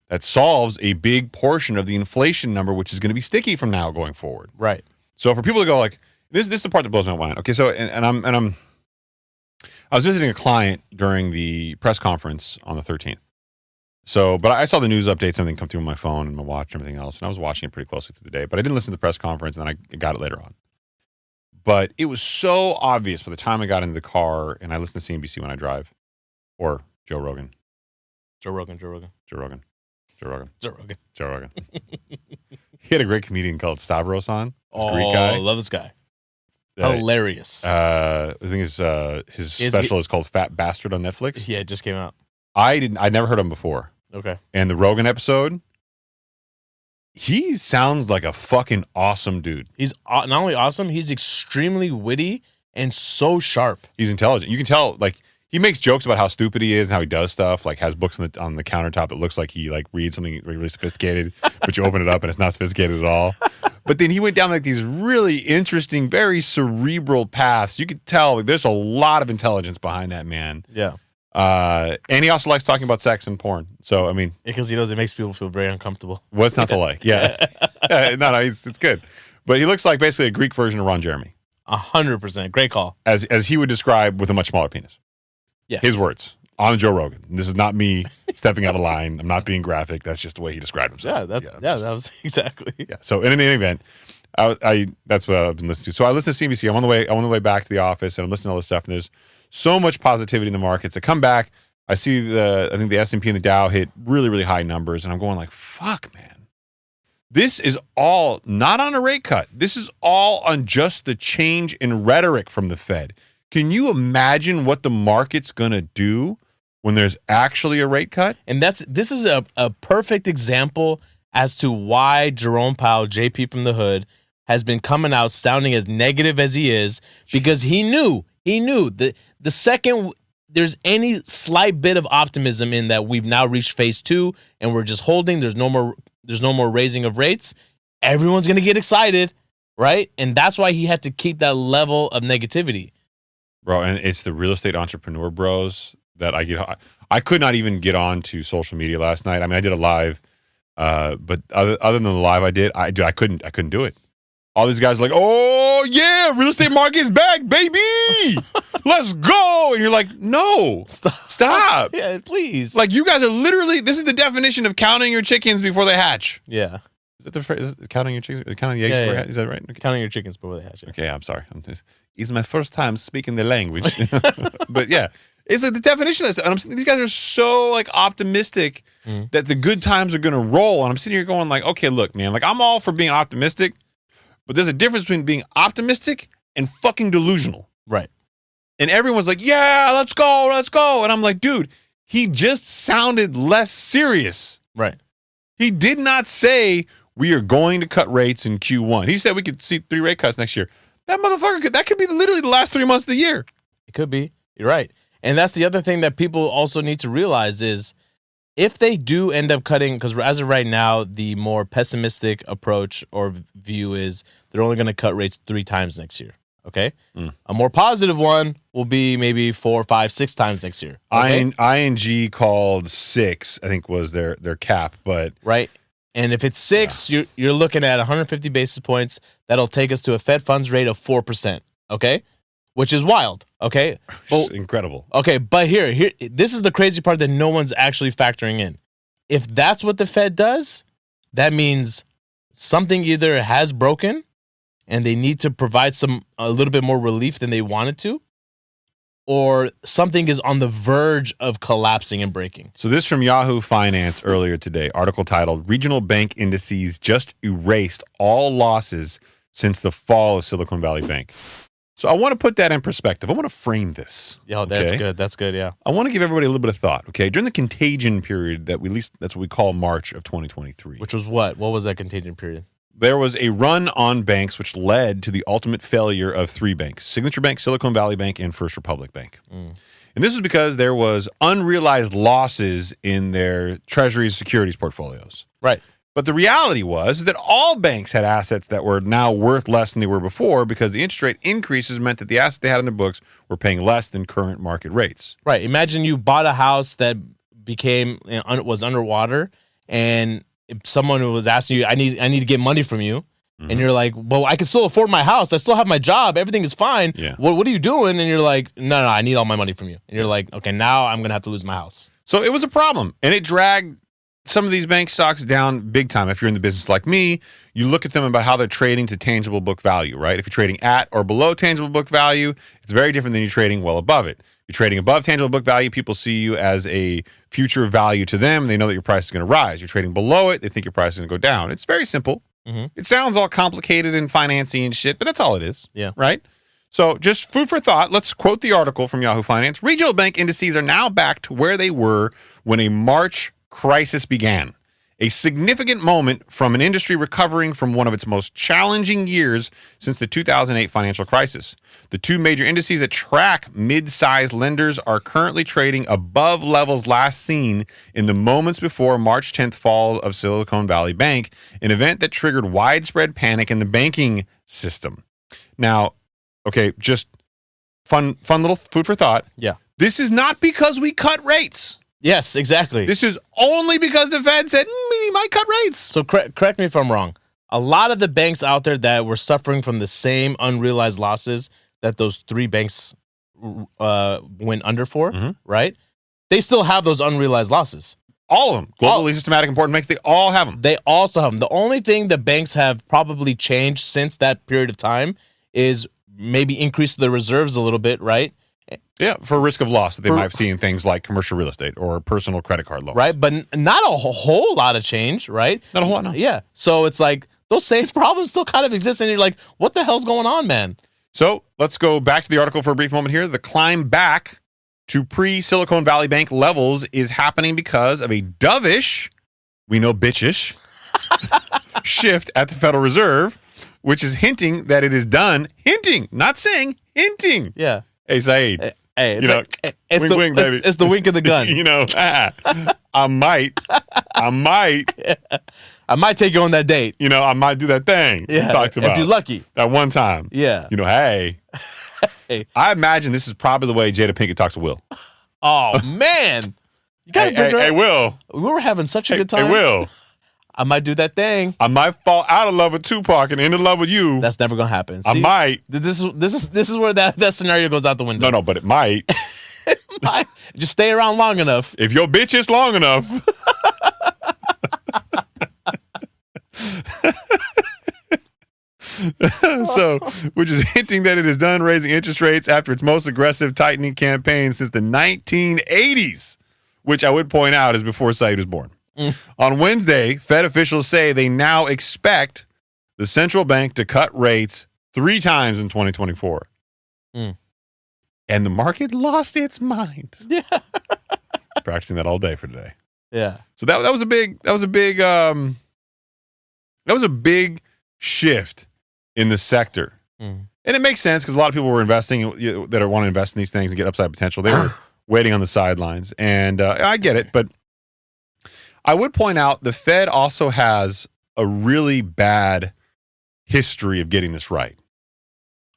That solves a big portion of the inflation number, which is going to be sticky from now going forward. Right. So for people to go like, this is the part that blows my mind. Okay, so I was visiting a client during the press conference on the 13th. So, but I saw the news updates and everything come through on my phone and my watch and everything else, and I was watching it pretty closely through the day. But I didn't listen to the press conference, and then I got it later on. But it was so obvious by the time I got into the car, and I listen to CNBC when I drive, or Joe Rogan. Joe Rogan. He had a great comedian called Stavros on. This Greek guy. guy. Love this guy. Hilarious. I think his special is called Fat Bastard on Netflix. Yeah, it just came out. I'd never heard him before. Okay. And the Rogan episode, he sounds like a fucking awesome dude. He's not only awesome, he's extremely witty and so sharp. He's intelligent. You can tell, like, he makes jokes about how stupid he is and how he does stuff, like has books on the countertop that looks like he like reads something really sophisticated, but you open it up and it's not sophisticated at all. But then he went down like these really interesting, very cerebral paths. You could tell like, there's a lot of intelligence behind that man. Yeah. And he also likes talking about sex and porn. So, I mean. Because he knows it makes people feel very uncomfortable. What's not to like? Yeah. No, it's good. But he looks like basically a Greek version of Ron Jeremy. 100%. Great call. As he would describe with a much smaller penis. Yes. His words on Joe Rogan. This is not me stepping out of line. I'm not being graphic. That's just the way he described himself. That was exactly. Yeah. So in any event, I that's what I've been listening to. So I listen to CNBC. I'm on the way back to the office, and I'm listening to all this stuff. And there's so much positivity in the markets. I come back, I see I think the S&P and the Dow hit really, really high numbers, and I'm going like, fuck, man. This is all not on a rate cut. This is all on just the change in rhetoric from the Fed. Can you imagine what the market's going to do when there's actually a rate cut? And this is a perfect example as to why Jerome Powell, JP from the Hood, has been coming out sounding as negative as he is, because he knew that the second there's any slight bit of optimism in that we've now reached phase 2 and we're just holding, there's no more raising of rates, everyone's going to get excited, right? And that's why he had to keep that level of negativity. Bro, and it's the real estate entrepreneur bros that I could not even get on to social media last night. I mean, I did a live, but other than the live I couldn't do it. All these guys are like, oh yeah, real estate market's back, baby. Let's go. And you're like, no, stop. Yeah, please. Like, you guys are literally, this is the definition of counting your chickens before they hatch. Yeah. Is that the phrase? Counting your chickens? Counting the eggs before they hatch? Is that right? Okay. Counting your chickens before they hatch. Yeah. Okay, I'm sorry. It's my first time speaking the language. But yeah, it's like the definition of this. And these guys are so like optimistic that the good times are going to roll. And I'm sitting here going like, okay, look, man, like I'm all for being optimistic, but there's a difference between being optimistic and fucking delusional. Right. And everyone's like, yeah, let's go. And I'm like, dude, he just sounded less serious. Right. He did not say we are going to cut rates in Q1. He said we could see 3 rate cuts next year. That motherfucker that could be literally the last 3 months of the year. It could be. You're right. And that's the other thing that people also need to realize is if they do end up cutting, because as of right now, the more pessimistic approach or view is they're only going to cut rates 3 times next year. Okay. A more positive one will be maybe 4, 5, 6 times next year. Okay? ING called 6, I think was their cap, but right. And if it's 6, you're looking at 150 basis points. That'll take us to a Fed funds rate of 4%. Okay, which is wild. Okay, incredible. Okay, but here, this is the crazy part that no one's actually factoring in. If that's what the Fed does, that means something either has broken, and they need to provide a little bit more relief than they wanted to, or something is on the verge of collapsing and breaking. So this from Yahoo Finance earlier today, article titled, Regional Bank Indices Just Erased All Losses Since the Fall of Silicon Valley Bank. So I want to put that in perspective. I want to frame this. Yeah, that's good. That's good, yeah. I want to give everybody a little bit of thought, okay? During the contagion period that's what we call March of 2023. Which was what? What was that contagion period? There was a run on banks which led to the ultimate failure of 3 banks, Signature Bank, Silicon Valley Bank, and First Republic Bank. And this is because there was unrealized losses in their treasury securities portfolios. Right. But the reality was that all banks had assets that were now worth less than they were before because the interest rate increases meant that the assets they had on their books were paying less than current market rates. Right. Imagine you bought a house that was underwater, and if someone was asking you, I need to get money from you, and you're like, well, I can still afford my house. I still have my job. Everything is fine. Yeah. What are you doing? And you're like, no, I need all my money from you. And you're like, okay, now I'm going to have to lose my house. So it was a problem, and it dragged some of these bank stocks down big time. If you're in the business like me, you look at them about how they're trading to tangible book value, right? If you're trading at or below tangible book value, it's very different than you're trading well above it. If you're trading above tangible book value, people see you as a future value to them. They know that your price is going to rise. You're trading below it, they think your price is going to go down. It's very simple. It sounds all complicated and financy and shit, but that's all it is. Yeah. Right? So just food for thought. Let's quote the article from Yahoo Finance. Regional bank indices are now back to where they were when a March crisis began. A significant moment from an industry recovering from one of its most challenging years since the 2008 financial crisis. The 2 major indices that track mid-sized lenders are currently trading above levels last seen in the moments before March 10th fall of Silicon Valley Bank, an event that triggered widespread panic in the banking system. Now, okay, just fun little food for thought. Yeah. This is not because we cut rates. Yes, exactly. This is only because the Fed said, we might cut rates. So correct me if I'm wrong. A lot of the banks out there that were suffering from the same unrealized losses that those 3 banks went under for, right? They still have those unrealized losses. All of them. Globally systematic important banks, they all have them. They also have them. The only thing the banks have probably changed since that period of time is maybe increase the reserves a little bit, right? Yeah, for risk of loss that they might see in things like commercial real estate or personal credit card loans. Right, but not a whole lot of change, right? Not a whole lot, no. Yeah, so it's like those same problems still kind of exist, and you're like, what the hell's going on, man? So let's go back to the article for a brief moment here. The climb back to pre-Silicon Valley Bank levels is happening because of a dovish, we know bitchish, shift at the Federal Reserve, which is hinting that it is done, not saying, hinting. Yeah. Hey, Saied. Hey, it's wink, baby. It's the wink of the gun. I might I might. I might take you on that date. I might do that thing you talked about. If you're lucky. That one time. Yeah. Hey. Hey. I imagine this is probably the way Jada Pinkett talks to Will. Oh, man. You gotta bring her up. Hey, Will. We were having such a good time. Hey, Will. I might do that thing. I might fall out of love with Tupac and into love with you. That's never gonna happen. See, I might. This is where that scenario goes out the window. No, but it might. It might. Just stay around long enough. If your bitch is long enough. So, which is hinting that it is done raising interest rates after its most aggressive tightening campaign since the 1980s, which I would point out is before Saied was born. On Wednesday, Fed officials say they now expect the central bank to cut rates 3 times in 2024. And the market lost its mind. Yeah. Practicing that all day for today. Yeah. So that was a big shift in the sector. And it makes sense because a lot of people were investing that want to invest in these things and get upside potential. They were waiting on the sidelines. And I get it, but I would point out the Fed also has a really bad history of getting this right.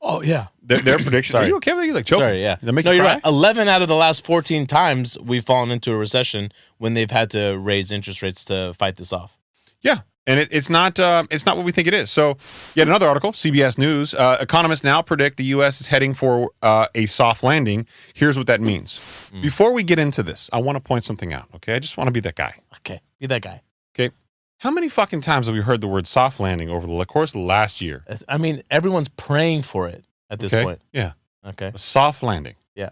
Oh, yeah. Their predictions. Are you okay with it? You like choking? Sorry, yeah. No, you're right. 11 out of the last 14 times we've fallen into a recession when they've had to raise interest rates to fight this off. Yeah. And it's not what we think it is. So, yet another article, CBS News. Economists now predict the U.S. is heading for a soft landing. Here's what that means. Before we get into this, I want to point something out, okay? I just want to be that guy. Okay, be that guy. Okay. How many fucking times have we heard the word soft landing over the course of the last year? I mean, everyone's praying for it at this point. Yeah. Okay. A soft landing. Yeah.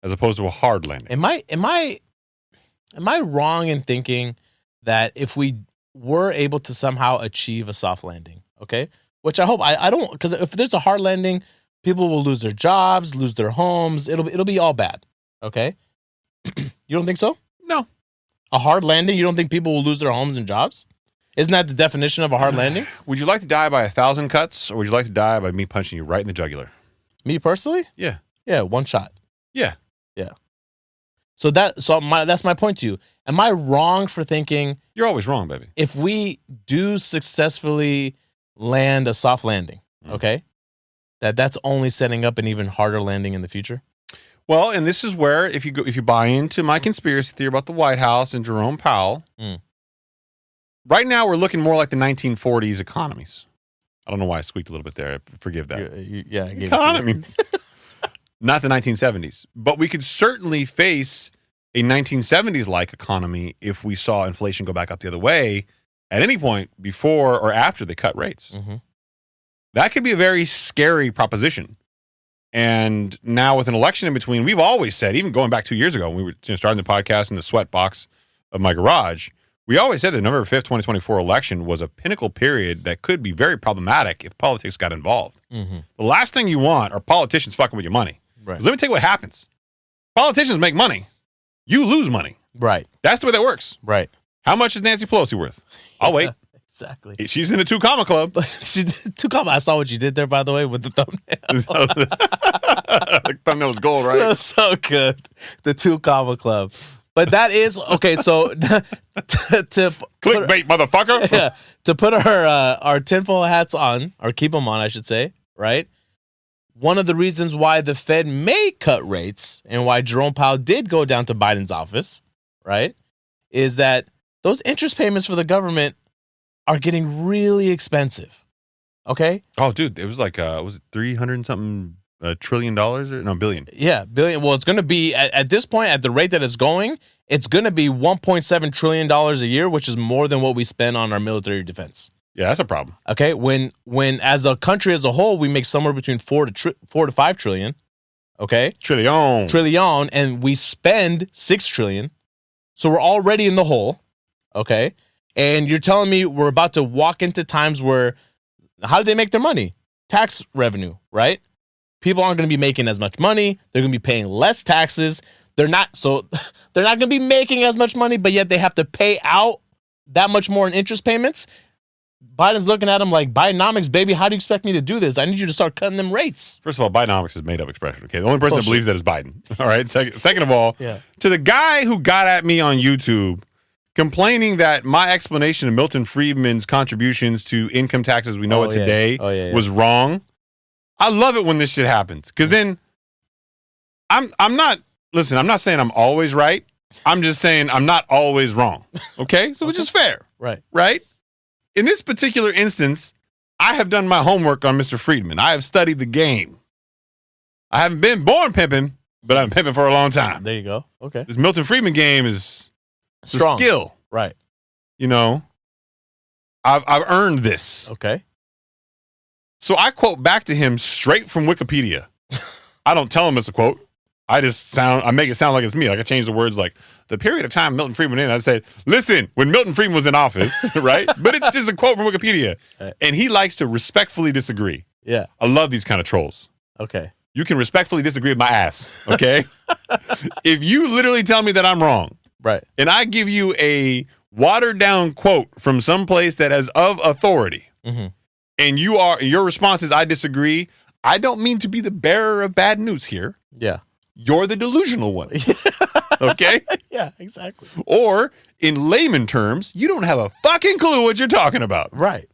As opposed to a hard landing. Am I wrong in thinking that if we were able to somehow achieve a soft landing, okay? Which I hope I don't, because if there's a hard landing, people will lose their jobs, lose their homes. It'll be all bad. Okay? You don't think so? No. A hard landing, you don't think people will lose their homes and jobs? Isn't that the definition of a hard landing? Would you like to die by 1,000 cuts, or would you like to die by me punching you right in the jugular? Me personally? Yeah. Yeah, one shot. Yeah. Yeah. So that's my point to you. Am I wrong for thinking you're always wrong, baby? If we do successfully land a soft landing, okay, that's only setting up an even harder landing in the future? Well, and this is where if you buy into my conspiracy theory about the White House and Jerome Powell, right now we're looking more like the 1940s economies. I don't know why I squeaked a little bit there. Forgive that. Yeah, I gave economies. Not the 1970s, but we could certainly face a 1970s-like economy if we saw inflation go back up the other way at any point before or after they cut rates. That could be a very scary proposition. And now with an election in between, we've always said, even going back 2 years ago when we were starting the podcast in the sweat box of my garage, we always said that November 5th, 2024 election was a pinnacle period that could be very problematic if politics got involved. The last thing you want are politicians fucking with your money. Right. Let me tell you what happens. Politicians make money. You lose money. Right. That's the way that works. Right. How much is Nancy Pelosi worth? I'll wait. Exactly. She's in the 2 comma club. She did 2 comma. I saw what you did there, by the way, with the thumbnail. The thumbnail was gold, right? That was so good. The 2 comma club. But that is okay. So to clickbait, motherfucker. Yeah, to put our tinfoil hats on, or keep them on, I should say. Right. One of the reasons why the Fed may cut rates and why Jerome Powell did go down to Biden's office, right, is that those interest payments for the government are getting really expensive. Okay. Oh, dude, it was like was it 300 and something trillion dollars or no billion? Yeah, billion. Well, it's going to be at this point at the rate that it's going, it's going to be $1.7 trillion a year, which is more than what we spend on our military defense. Yeah, that's a problem. Okay, when as a country as a whole, we make somewhere between 4 to 5 trillion. Okay, trillion, and we spend 6 trillion. So we're already in the hole. Okay, and you're telling me we're about to walk into times where how do they make their money? Tax revenue, right? People aren't going to be making as much money. They're going to be paying less taxes. They're not going to be making as much money, but yet they have to pay out that much more in interest payments. Biden's looking at him like, Bidenomics, baby, how do you expect me to do this? I need you to start cutting them rates. First of all, Bidenomics is a made-up expression. Okay, the only person that believes that is Biden. All right. Second of all, to the guy who got at me on YouTube complaining that my explanation of Milton Friedman's contributions to income taxes we know it today was wrong. I love it when this shit happens, because then I'm not saying I'm always right. I'm just saying I'm not always wrong. Okay? So which is fair. Right? In this particular instance, I have done my homework on Mr. Friedman. I have studied the game. I haven't been born pimping, but I've been pimping for a long time. There you go. Okay. This Milton Friedman game is strong. A skill. Right. You know, I've earned this. Okay. So I quote back to him straight from Wikipedia. I don't tell him it's a quote. I make it sound like it's me. Like I change the words, like the period of time Milton Friedman in. I said, listen, when Milton Friedman was in office, right? But it's just a quote from Wikipedia. Right. And he likes to respectfully disagree. Yeah. I love these kind of trolls. Okay. You can respectfully disagree with my ass, okay? If you literally tell me that I'm wrong, right, and I give you a watered down quote from someplace that is of authority, and your response is I disagree, I don't mean to be the bearer of bad news here. Yeah. You're the delusional one. Okay? Yeah, exactly. Or in layman terms, you don't have a fucking clue what you're talking about. Right.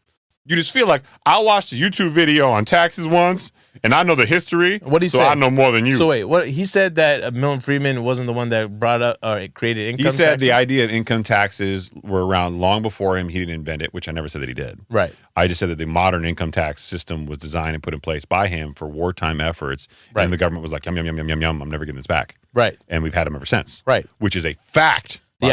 You just feel like I watched a YouTube video on taxes once, and I know the history. What he so say? I know more than you. So wait, what he said that Milton Friedman wasn't the one that brought up or created income taxes? He said the idea of income taxes were around long before him. He didn't invent it, which I never said that he did. Right. I just said that the modern income tax system was designed and put in place by him for wartime efforts. Right. And the government was like, yum, yum, yum, yum, yum, yum. I'm never getting this back. Right. And we've had them ever since. Right. Which is a fact. The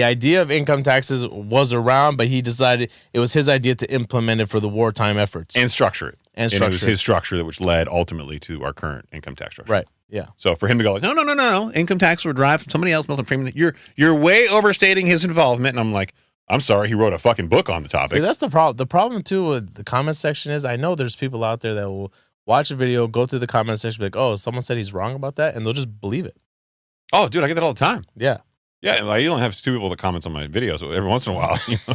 idea of income taxes was around, but he decided it was his idea to implement it for the wartime efforts. And structure it. And it was his structure which led ultimately to our current income tax structure. Right. Yeah. So for him to go like, no, income tax were derived from somebody else, Milton Friedman, you're way overstating his involvement. And I'm like, I'm sorry, he wrote a fucking book on the topic. See, that's the problem. The problem too with the comment section is I know there's people out there that will watch a video, go through the comment section, be like, oh, someone said he's wrong about that, and they'll just believe it. Oh, dude, I get that all the time. Yeah. Yeah, like you don't have two people that comments on my videos, so every once in a while, you know.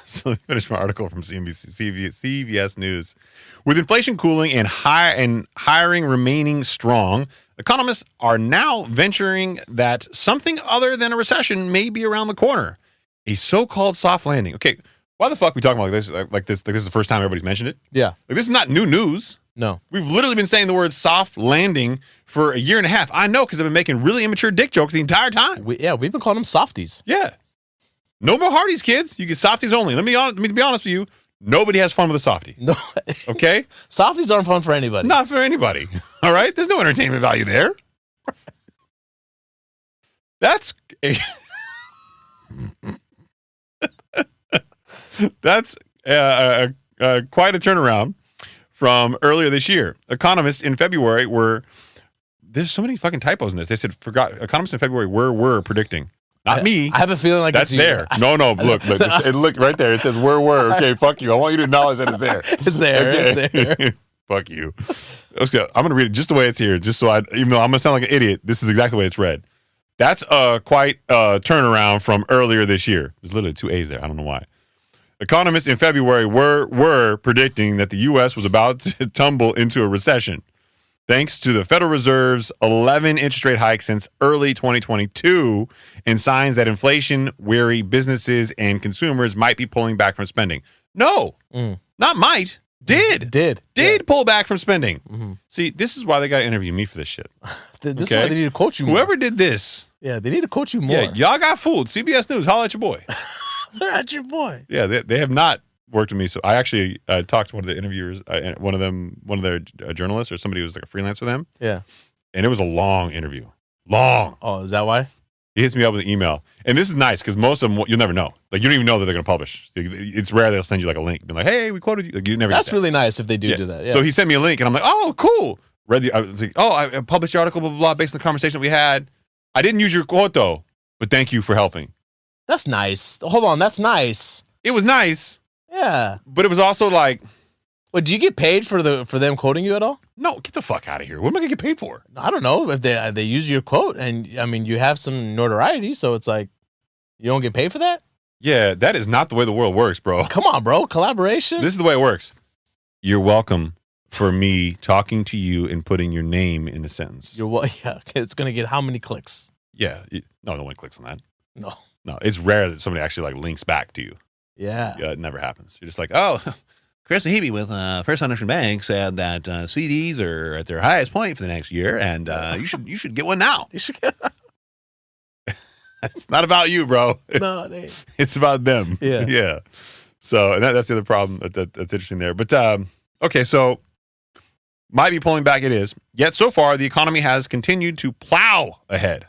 So let me finish my article from CBS News. With inflation cooling and hiring remaining strong, economists are now venturing that something other than a recession may be around the corner. A so-called soft landing. Okay, why the fuck are we talking about this? Like this is the first time everybody's mentioned it? Yeah. Like this is not new news. No. We've literally been saying the word soft landing for a year and a half. I know because I've been making really immature dick jokes the entire time. We've been calling them softies. Yeah. No more hardies, kids. You get softies only. Let me be honest with you. Nobody has fun with a softie. No. Okay? Softies aren't fun for anybody. Not for anybody. All right? There's no entertainment value there. That's quite a turnaround from earlier this year. Economists in February there's so many fucking typos in this. They said, economists in February were predicting. Not me. I have a feeling like that's there. No, look, look right there. It says were. Okay, fuck you. I want you to acknowledge that it's there. It's there. Okay. It's there. Fuck you. Okay, I'm going to read it just the way it's here, just so even though I'm going to sound like an idiot, this is exactly the way it's read. That's quite a turnaround from earlier this year. There's literally two A's there. I don't know why. Economists in February were predicting that the U.S. was about to tumble into a recession, thanks to the Federal Reserve's 11 interest rate hikes since early 2022 and signs that inflation-weary businesses and consumers might be pulling back from spending. No, not might. Did pull back from spending. Mm-hmm. See, this is why they got to interview me for this shit. This is why they need to coach you more. Whoever did this. Yeah, they need to coach you more. Yeah, y'all got fooled. CBS News, holla at your boy. At your boy. Yeah, they have not worked with me. So I actually talked to one of the interviewers, one of their journalists or somebody who was like a freelance for them. Yeah. And it was a long interview. Long. Oh, is that why? He hits me up with an email. And this is nice because most of them, you'll never know. Like, you don't even know that they're going to publish. It's rare they'll send you like a link. Be like, hey, we quoted you. Like, you never That's really nice if they do that. Yeah. So he sent me a link and I'm like, oh, cool. I was like, I published the article, blah, blah, blah, based on the conversation that we had. I didn't use your quote though, but thank you for helping. That's nice. Hold on, that's nice. It was nice. Yeah. But it was also like, Wait, do you get paid for them quoting you at all? No, get the fuck out of here. What am I gonna get paid for? I don't know if they use your quote, and I mean you have some notoriety, so it's like you don't get paid for that. Yeah, that is not the way the world works, bro. Come on, bro. Collaboration. This is the way it works. You're welcome for me talking to you and putting your name in a sentence. Yeah, it's gonna get how many clicks? Yeah, no one clicks on that. No, it's rare that somebody actually like links back to you. Yeah. It never happens. You're just like, oh, Chris Hebe with First National Bank said that CDs are at their highest point for the next year, and you should get one now. You should get. It's not about you, bro. No, it ain't. It's about them. Yeah. Yeah. So and that's the other problem that's interesting there. But okay, so might be pulling back. It is. Yet so far, the economy has continued to plow ahead.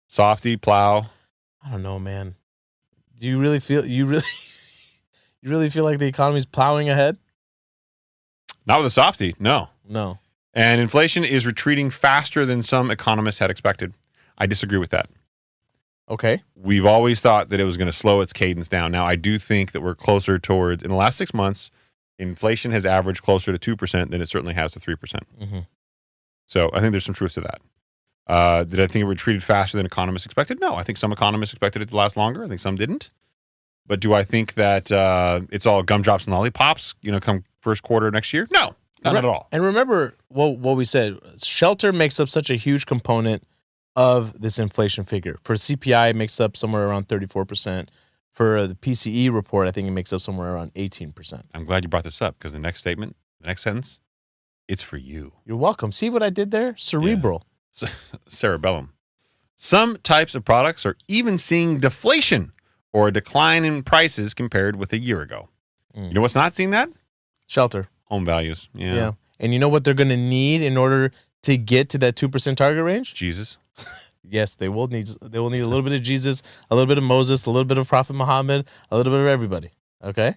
Softie, plow. I don't know, man. Do you really feel you really feel like the economy's plowing ahead? Not with a softie, no. No. And inflation is retreating faster than some economists had expected. I disagree with that. Okay. We've always thought that it was going to slow its cadence down. Now, I do think that we're closer towards, in the last 6 months, inflation has averaged closer to 2% than it certainly has to 3%. Mm-hmm. So I think there's some truth to that. Did I think it retreated faster than economists expected? No. I think some economists expected it to last longer. I think some didn't. But do I think that it's all gumdrops and lollipops, come first quarter next year? No, not at all. And remember what we said, shelter makes up such a huge component of this inflation figure. For CPI, it makes up somewhere around 34%. For the PCE report, I think it makes up somewhere around 18%. I'm glad you brought this up because the next sentence, it's for you. You're welcome. See what I did there? Cerebral. Yeah. Cerebellum. Some types of products are even seeing deflation or a decline in prices compared with a year ago. You know what's not seeing that? Shelter. Home values. Yeah. And you know what they're going to need in order to get to that 2% target range? Jesus. Yes, they will need a little bit of Jesus, a little bit of Moses, a little bit of Prophet Muhammad, a little bit of everybody. Okay?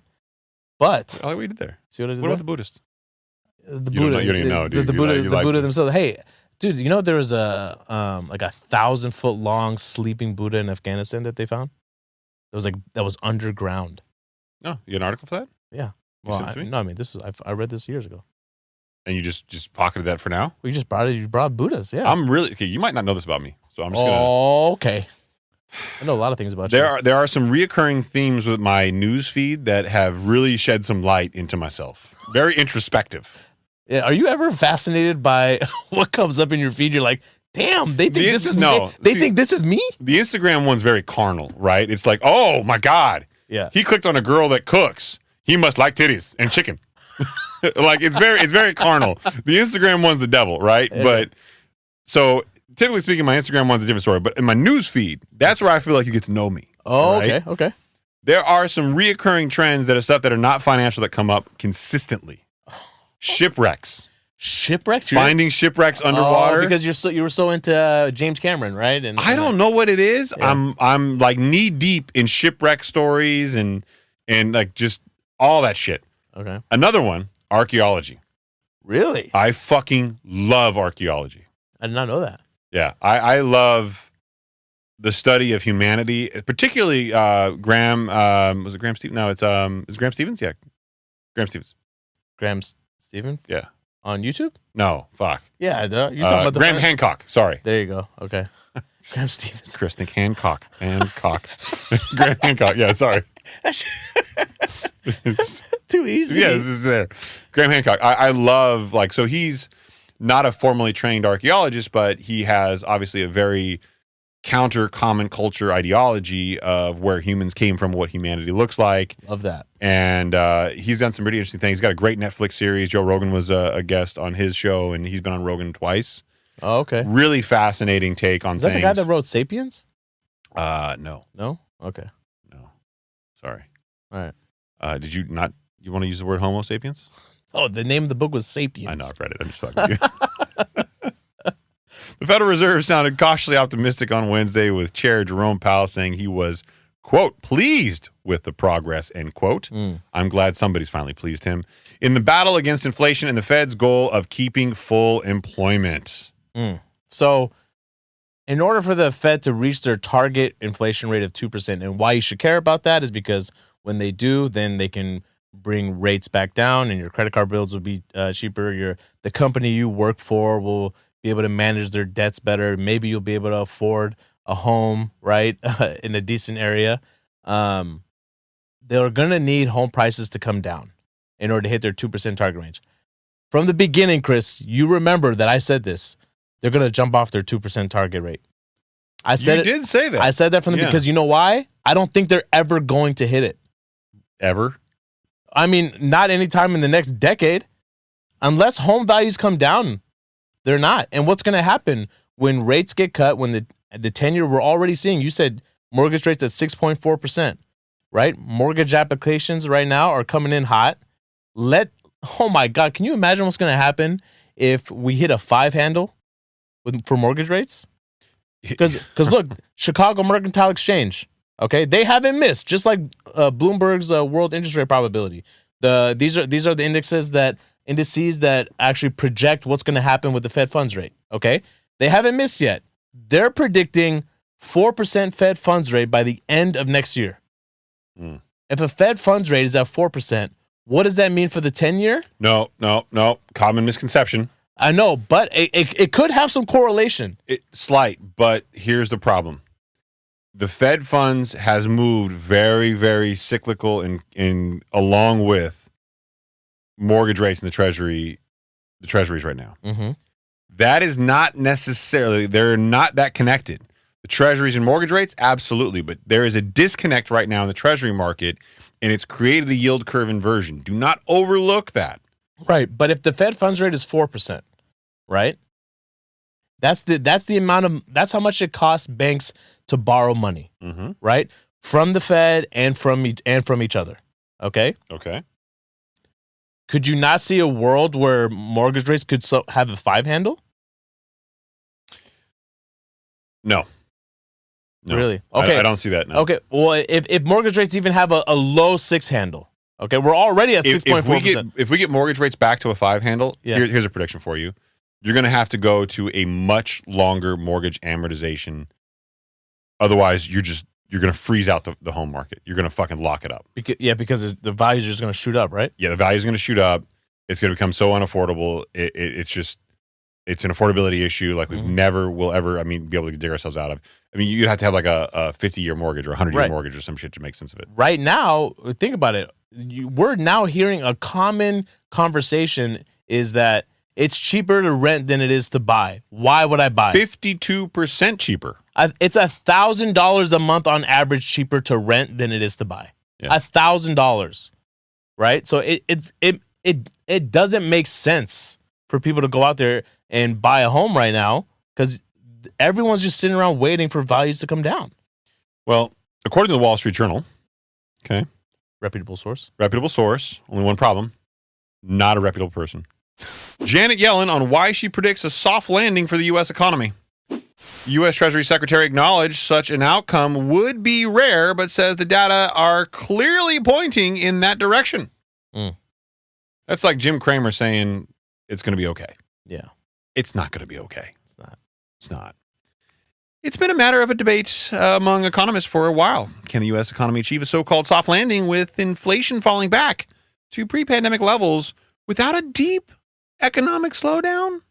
But I like what you did there. See what I did? What there? about the Buddhist? The you Buddha. You don't even know, dude. The Buddha themselves. Hey, dude, there was a 1,000-foot long sleeping Buddha in Afghanistan that they found? That was underground. Oh, you got an article for that? Yeah. Well, I read this years ago. And you just pocketed that for now? We just brought it. You brought Buddhas. Yeah. I'm really okay. You might not know this about me, so I'm just gonna. Oh, okay. I know a lot of things about you. There are some reoccurring themes with my news feed that have really shed some light into myself. Very introspective. Yeah. Are you ever fascinated by what comes up in your feed? You're like, damn, they think this is me. They think this is me. The Instagram one's very carnal, right? It's like, oh my God. Yeah. He clicked on a girl that cooks. He must like titties and chicken. Like it's very carnal. The Instagram one's the devil, right? Yeah. But so typically speaking, my Instagram one's a different story. But in my news feed, that's where I feel like you get to know me. Oh, right? Okay. There are some reoccurring trends that are stuff that are not financial that come up consistently. Shipwrecks. Shipwrecks? Finding shipwrecks underwater. Because you were so into James Cameron, right? And I don't know what it is. Yeah. I'm like knee deep in shipwreck stories and like just all that shit. Okay. Another one, archaeology. Really? I fucking love archaeology. I did not know that. Yeah. I love the study of humanity, particularly Graham. Was it Graham Stevens? No, it's Graham Stevens? Yeah. Graham Stevens. Graham Stevens? Yeah. On YouTube? No, fuck. Yeah, you're talking about Graham Hancock. Sorry. There you go. Okay. Graham Stevens. Chris, think Hancock. Graham Hancock. Yeah, sorry. Too easy. Yeah, this is there. Graham Hancock. I love, so he's not a formally trained archaeologist, but he has obviously a very counter common culture ideology of where humans came from, what humanity looks like. Love that. And he's done some pretty interesting things. He's got a great Netflix series. Joe Rogan was a guest on his show, and he's been on Rogan twice. Oh, okay. Really fascinating take on things. Is that the guy that wrote Sapiens? No. No? Okay. No. Sorry. All right. Did you not, you want to use the word Homo sapiens? Oh, the name of the book was Sapiens. I know, I've read it. I'm just fucking you. The Federal Reserve sounded cautiously optimistic on Wednesday with Chair Jerome Powell saying he was, quote, pleased with the progress, end quote. I'm glad somebody's finally pleased him. In the battle against inflation and the Fed's goal of keeping full employment. So in order for the Fed to reach their target inflation rate of 2%, and why you should care about that is because when they do, then they can bring rates back down and your credit card bills will be cheaper. The company you work for will be able to manage their debts better. Maybe you'll be able to afford a home, right, in a decent area. They're going to need home prices to come down in order to hit their 2% target range. From the beginning, Chris, you remember that I said this. They're going to jump off their 2% target rate. I said you did say that. I said that from the because you know why? I don't think they're ever going to hit it. Ever? I mean, not anytime in the next decade. Unless home values come down, they're not. And what's going to happen when rates get cut, when the 10-year we're already seeing, you said mortgage rates at 6.4%, right? Mortgage applications right now are coming in hot. Oh my God, can you imagine what's going to happen if we hit a 5 handle for mortgage rates? Because look, Chicago Mercantile Exchange, okay, they haven't missed, just like Bloomberg's world interest rate probability. These are the indices that actually project what's going to happen with the Fed funds rate. Okay, they haven't missed yet. They're predicting 4% Fed funds rate by the end of next year. If a Fed funds rate is at 4%, what does that mean for the 10-year? No. Common misconception. I know, but it could have some correlation. Slight, but here's the problem. The Fed funds has moved very, very cyclical in along with mortgage rates in the treasuries right now. Mm-hmm. That is not necessarily, they're not that connected. The treasuries and mortgage rates, absolutely, but there is a disconnect right now in the treasury market, and it's created the yield curve inversion. Do not overlook that. Right, but if the Fed funds rate is 4%, right? That's how much it costs banks to borrow money, right? From the Fed and from each other. Okay? Okay. Could you not see a world where mortgage rates could have a 5 handle? No. Really? Okay. I don't see that. No. Okay. Well, if mortgage rates even have a low 6 handle, okay, we're already at 6.4%. If we get mortgage rates back to a 5 handle, here's a prediction for you. You're going to have to go to a much longer mortgage amortization. Otherwise, you're going to freeze out the home market. You're going to fucking lock it up. Because the values are just going to shoot up, right? Yeah, the value is going to shoot up. It's going to become so unaffordable. It's an affordability issue like we never will ever, be able to dig ourselves out of. You'd have to have like a 50-year mortgage or a 100-year mortgage or some shit to make sense of it. Right now, think about it. We're now hearing a common conversation is that it's cheaper to rent than it is to buy. Why would I buy? 52% cheaper. It's $1,000 a month on average cheaper to rent than it is to buy. Yeah. $1,000, right? So it doesn't make sense for people to go out there and buy a home right now because everyone's just sitting around waiting for values to come down. Well, according to the Wall Street Journal, okay, reputable source, only one problem, not a reputable person. Janet Yellen on why she predicts a soft landing for the U.S. economy. U.S. Treasury Secretary acknowledged such an outcome would be rare, but says the data are clearly pointing in that direction. That's like Jim Cramer saying it's going to be okay. Yeah. It's not going to be okay. It's not. It's been a matter of a debate among economists for a while. Can the U.S. economy achieve a so-called soft landing with inflation falling back to pre-pandemic levels without a deep economic slowdown?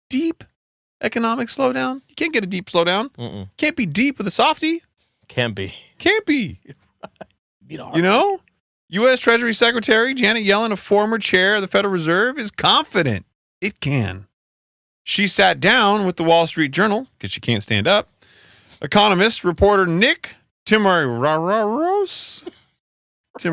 Deep economic slowdown? You can't get a deep slowdown. Can't be deep with a softie. Can't be. You know? U.S. Treasury Secretary Janet Yellen, a former chair of the Federal Reserve, is confident it can. She sat down with the Wall Street Journal, because she can't stand up, economist reporter Nick Timiraros, that's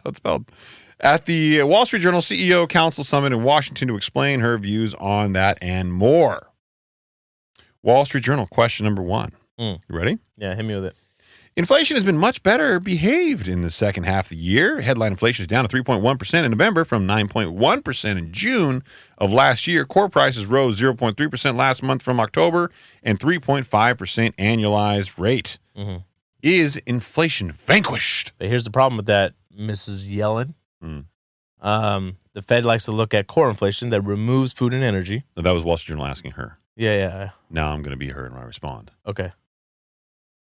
how it's spelled, at the Wall Street Journal CEO Council Summit in Washington to explain her views on that and more. Wall Street Journal, question number 1. You ready? Yeah, hit me with it. Inflation has been much better behaved in the second half of the year. Headline inflation is down to 3.1% in November from 9.1% in June of last year. Core prices rose 0.3% last month from October and 3.5% annualized rate. Is inflation vanquished? But here's the problem with that, Mrs. Yellen. The Fed likes to look at core inflation that removes food and energy. That was Wall Street Journal asking her. Yeah. Now I'm going to be her when I respond. Okay.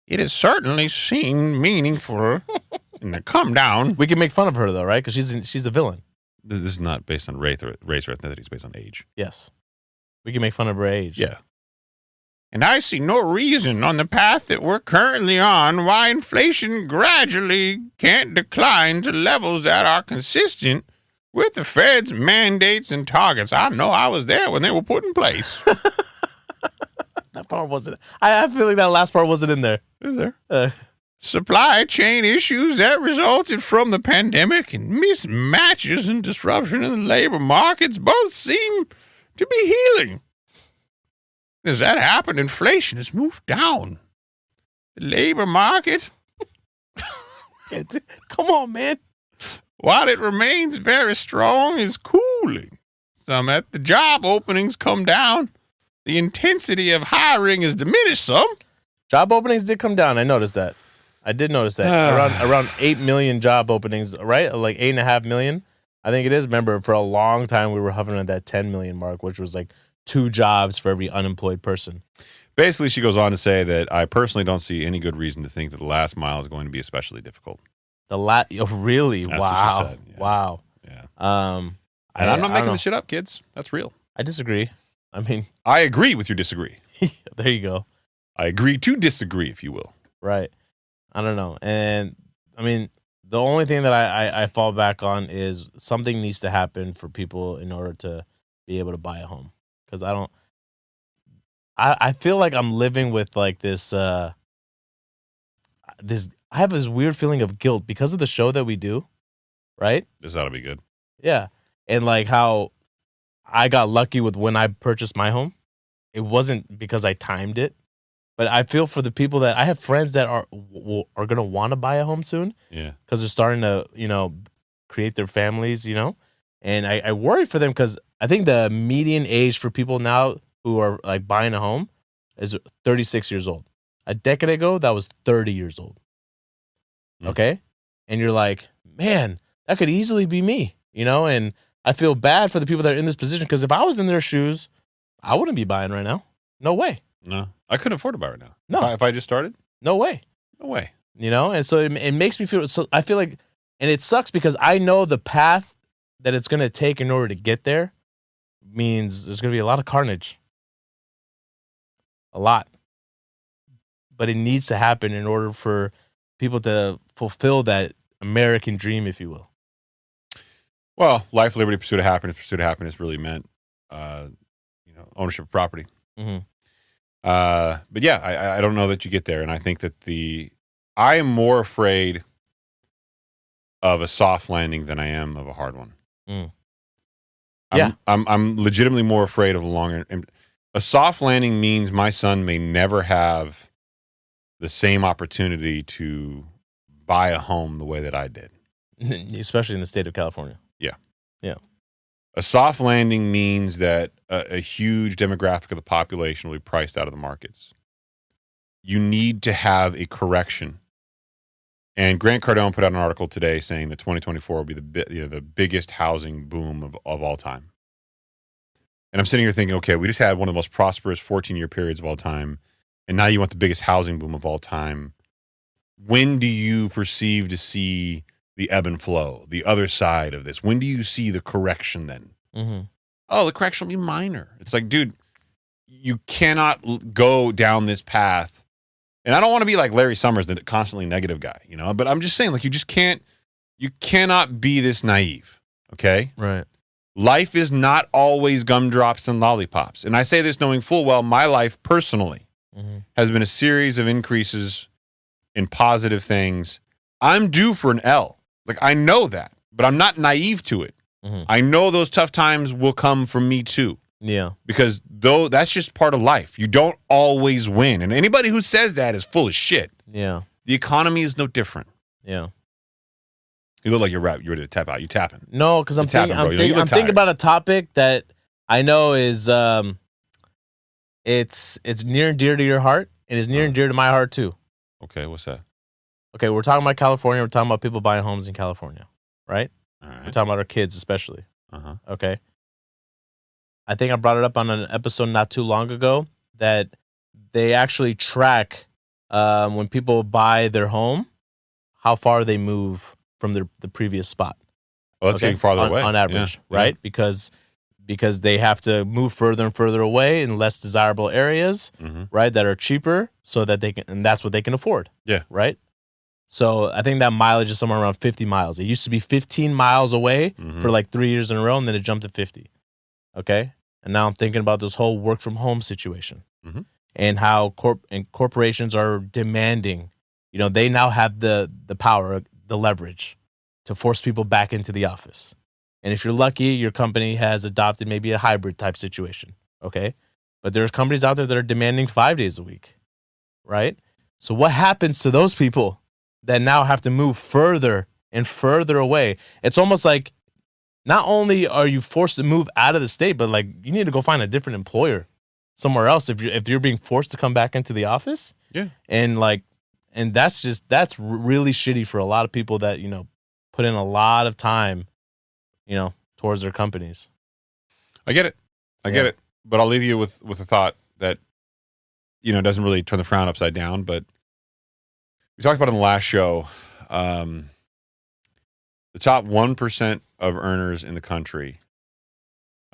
It has certainly seemed meaningful in the come down. We can make fun of her, though, right? Because she's a villain. This is not based on race or ethnicity. It's based on age. Yes. We can make fun of her age. Yeah. And I see no reason on the path that we're currently on why inflation gradually can't decline to levels that are consistent with the Fed's mandates and targets. I know I was there when they were put in place. That part wasn't. I feel like that last part wasn't in there. It was there. Supply chain issues that resulted from the pandemic and mismatches and disruption in the labor markets both seem to be healing. As that happened, inflation has moved down. The labor market, come on, man. while it remains very strong, is cooling. Some at the job openings come down. The intensity of hiring is diminished some. Job openings did come down. I noticed that. I did notice that. around 8 million job openings, right? Like 8.5 million. I think it is. Remember, for a long time, we were hovering at that 10 million mark, which was like 2 jobs for every unemployed person. Basically, she goes on to say that I personally don't see any good reason to think that the last mile is going to be especially difficult. Really? That's wow. what she said. Yeah. Wow. Yeah. And I'm not making this shit up, kids. That's real. I disagree. I mean, I agree with your disagree. there you go. I agree to disagree, if you will. Right. I don't know. And I mean, the only thing that I fall back on is something needs to happen for people in order to be able to buy a home. Because I feel like I'm living with like this, I have this weird feeling of guilt because of the show that we do. Right. This ought to be good. Yeah. And like how I got lucky with when I purchased my home. It wasn't because I timed it. But I feel for the people that I have friends that are going to want to buy a home soon. Yeah. Because they're starting to, create their families, And I worry for them because I think the median age for people now who are like buying a home is 36 years old. A decade ago, that was 30 years old. Mm. Okay? And you're like, man, that could easily be me, And I feel bad for the people that are in this position because if I was in their shoes, I wouldn't be buying right now. No way. No, I couldn't afford to buy right now. No. If I just started? No way. No way. And so it makes me feel, so I feel like, and it sucks because I know the path that it's going to take in order to get there means there's going to be a lot of carnage. A lot. But it needs to happen in order for people to fulfill that American dream, if you will. Well, life, liberty, pursuit of happiness. Pursuit of happiness really meant, ownership of property. Mm-hmm. But yeah, I don't know that you get there. And I think that I am more afraid of a soft landing than I am of a hard one. Mm. I'm legitimately more afraid of a soft landing means my son may never have the same opportunity to buy a home the way that I did. Especially in the state of California. Yeah. Yeah. A soft landing means that a huge demographic of the population will be priced out of the markets. You need to have a correction. And Grant Cardone put out an article today saying that 2024 will be the biggest housing boom of all time. And I'm sitting here thinking, okay, we just had one of the most prosperous 14-year periods of all time, and now you want the biggest housing boom of all time. When do you perceive to see the ebb and flow, the other side of this? When do you see the correction then? Mm-hmm. Oh, the correction will be minor. It's like, dude, you cannot go down this path. And I don't want to be like Larry Summers, the constantly negative guy, but I'm just saying, like, you cannot be this naive, okay? Right. Life is not always gumdrops and lollipops. And I say this knowing full well my life personally has been a series of increases in positive things. I'm due for an L. Like, I know that, but I'm not naive to it. Mm-hmm. I know those tough times will come for me too. Yeah. Because that's just part of life. You don't always win. And anybody who says that is full of shit. Yeah. The economy is no different. Yeah. You look like you're ready to tap out. You tapping. No, because I'm thinking about a topic that I know is it's near and dear to your heart. It is near and dear to my heart too. Okay, what's that? Okay, we're talking about California. We're talking about people buying homes in California, right? All right. We're talking about our kids especially. Uh-huh. Okay. I think I brought it up on an episode not too long ago that they actually track when people buy their home, how far they move from the previous spot. Oh, that's getting farther away. On average, yeah. right? Because they have to move further and further away in less desirable areas, right, that are cheaper so that they can, and that's what they can afford. Yeah. Right? So I think that mileage is somewhere around 50 miles. It used to be 15 miles away for like 3 years in a row, and then it jumped to 50. Okay? And now I'm thinking about this whole work from home situation. and how corporations are demanding. You know, they now have the power, the leverage to force people back into the office. And if you're lucky, your company has adopted maybe a hybrid type situation, okay? But there's companies out there that are demanding 5 days a week, right? So what happens to those people that now have to move further and further away? It's almost like not only are you forced to move out of the state, but like you need to go find a different employer somewhere else if you're being forced to come back into the office. Yeah. And that's really shitty for a lot of people that, you know, put in a lot of time, you know, towards their companies. I get it. I get it. But I'll leave you with a thought that, you know, doesn't really turn the frown upside down. But we talked about in the last show, the top 1% of earners in the country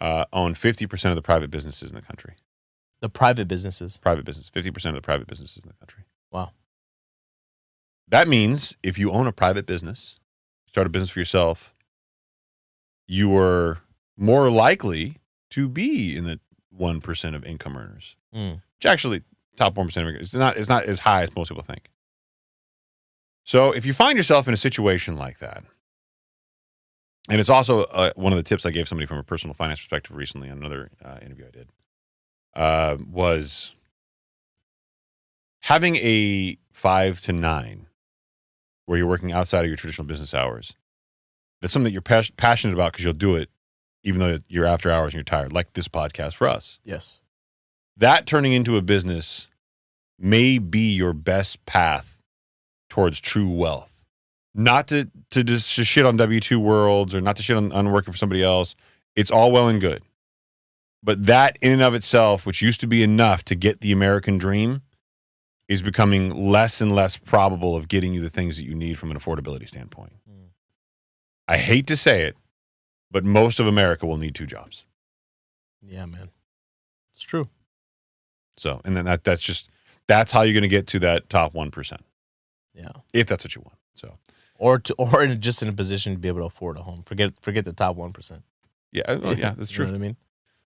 own 50% of the private businesses in the country. The private businesses? Private business. 50% of the private businesses in the country. Wow. That means if you own a private business, start a business for yourself, you are more likely to be in the 1% of income earners. Which actually, top 1% of income, it's not as high as most people think. So if you find yourself in a situation like that, and it's also one of the tips I gave somebody from a personal finance perspective recently on another interview I did, was having a 5 to 9 where you're working outside of your traditional business hours. That's something that you're passionate about because you'll do it even though you're after hours and you're tired, like this podcast for us. Yes. That turning into a business may be your best path towards true wealth. Not to just shit on W-2 worlds or not to shit on working for somebody else. It's all well and good. But that in and of itself, which used to be enough to get the American dream, is becoming less and less probable of getting you the things that you need from an affordability standpoint. I hate to say it, but most of America will need 2 jobs. Yeah, man. It's true. So, and then that's how you're going to get to that top 1%. Yeah. If that's what you want. So, or just in a position to be able to afford a home. Forget the top 1%. Yeah, yeah, that's true. You know what I mean?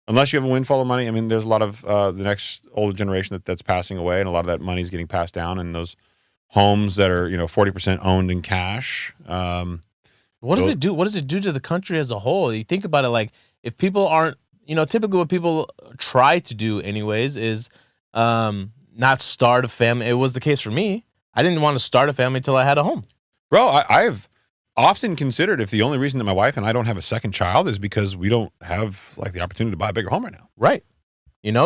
Unless you have a windfall of money. I mean, there's a lot of the next older generation that's passing away, and a lot of that money is getting passed down, and those homes that are, 40% owned in cash. What does it do? What does it do to the country as a whole? You think about it, like if people aren't, typically what people try to do anyways is not start a family. It was the case for me. I didn't want to start a family until I had a home. Bro, I've often considered if the only reason that my wife and I don't have a second child is because we don't have like the opportunity to buy a bigger home right now. Right.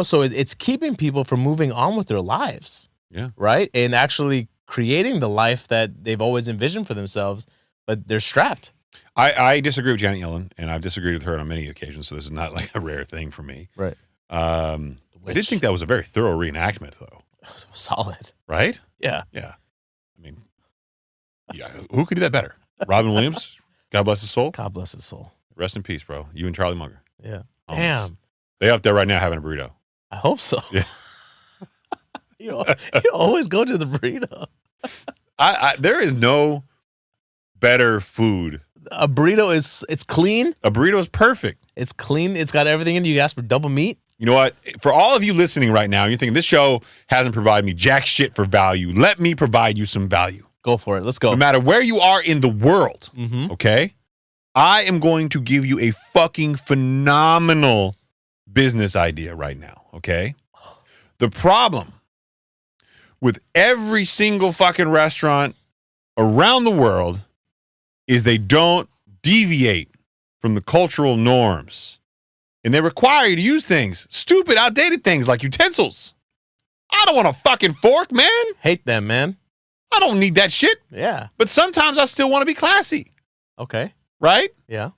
So it's keeping people from moving on with their lives. Yeah. Right. And actually creating the life that they've always envisioned for themselves, but they're strapped. I disagree with Janet Yellen, and I've disagreed with her on many occasions, so this is not like a rare thing for me. Right. I did think that was a very thorough reenactment, though. Solid. Right? Yeah. Yeah. I mean, yeah, who could do that better? Robin Williams, God bless his soul. God bless his soul. Rest in peace, bro. You and Charlie Munger. Yeah. Almost. Damn. They up there right now having a burrito. I hope so. Yeah. you always go to the burrito. There is no better food. A burrito it's clean. A burrito is perfect. It's clean. It's got everything in it. You ask for double meat. You know what? For all of you listening right now, you're thinking this show hasn't provided me jack shit for value. Let me provide you some value. Go for it. Let's go. No matter where you are in the world, okay? I am going to give you a fucking phenomenal business idea right now, okay? The problem with every single fucking restaurant around the world is they don't deviate from the cultural norms. And they require you to use things, stupid, outdated things like utensils. I don't want a fucking fork, man. Hate them, man. I don't need that shit. Yeah. But sometimes I still want to be classy. Okay. Right? Yeah.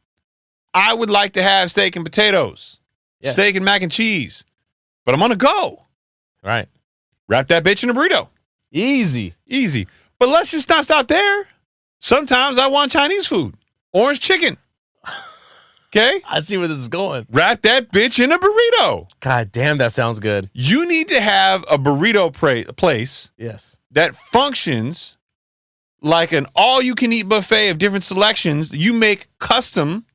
I would like to have steak and potatoes, steak and mac and cheese, but I'm on a go. Right. Wrap that bitch in a burrito. Easy. But let's just not stop there. Sometimes I want Chinese food, orange chicken. Okay? I see where this is going. Wrap that bitch in a burrito. God damn, that sounds good. You need to have a burrito place that functions like an all-you-can-eat buffet of different selections. You make custom,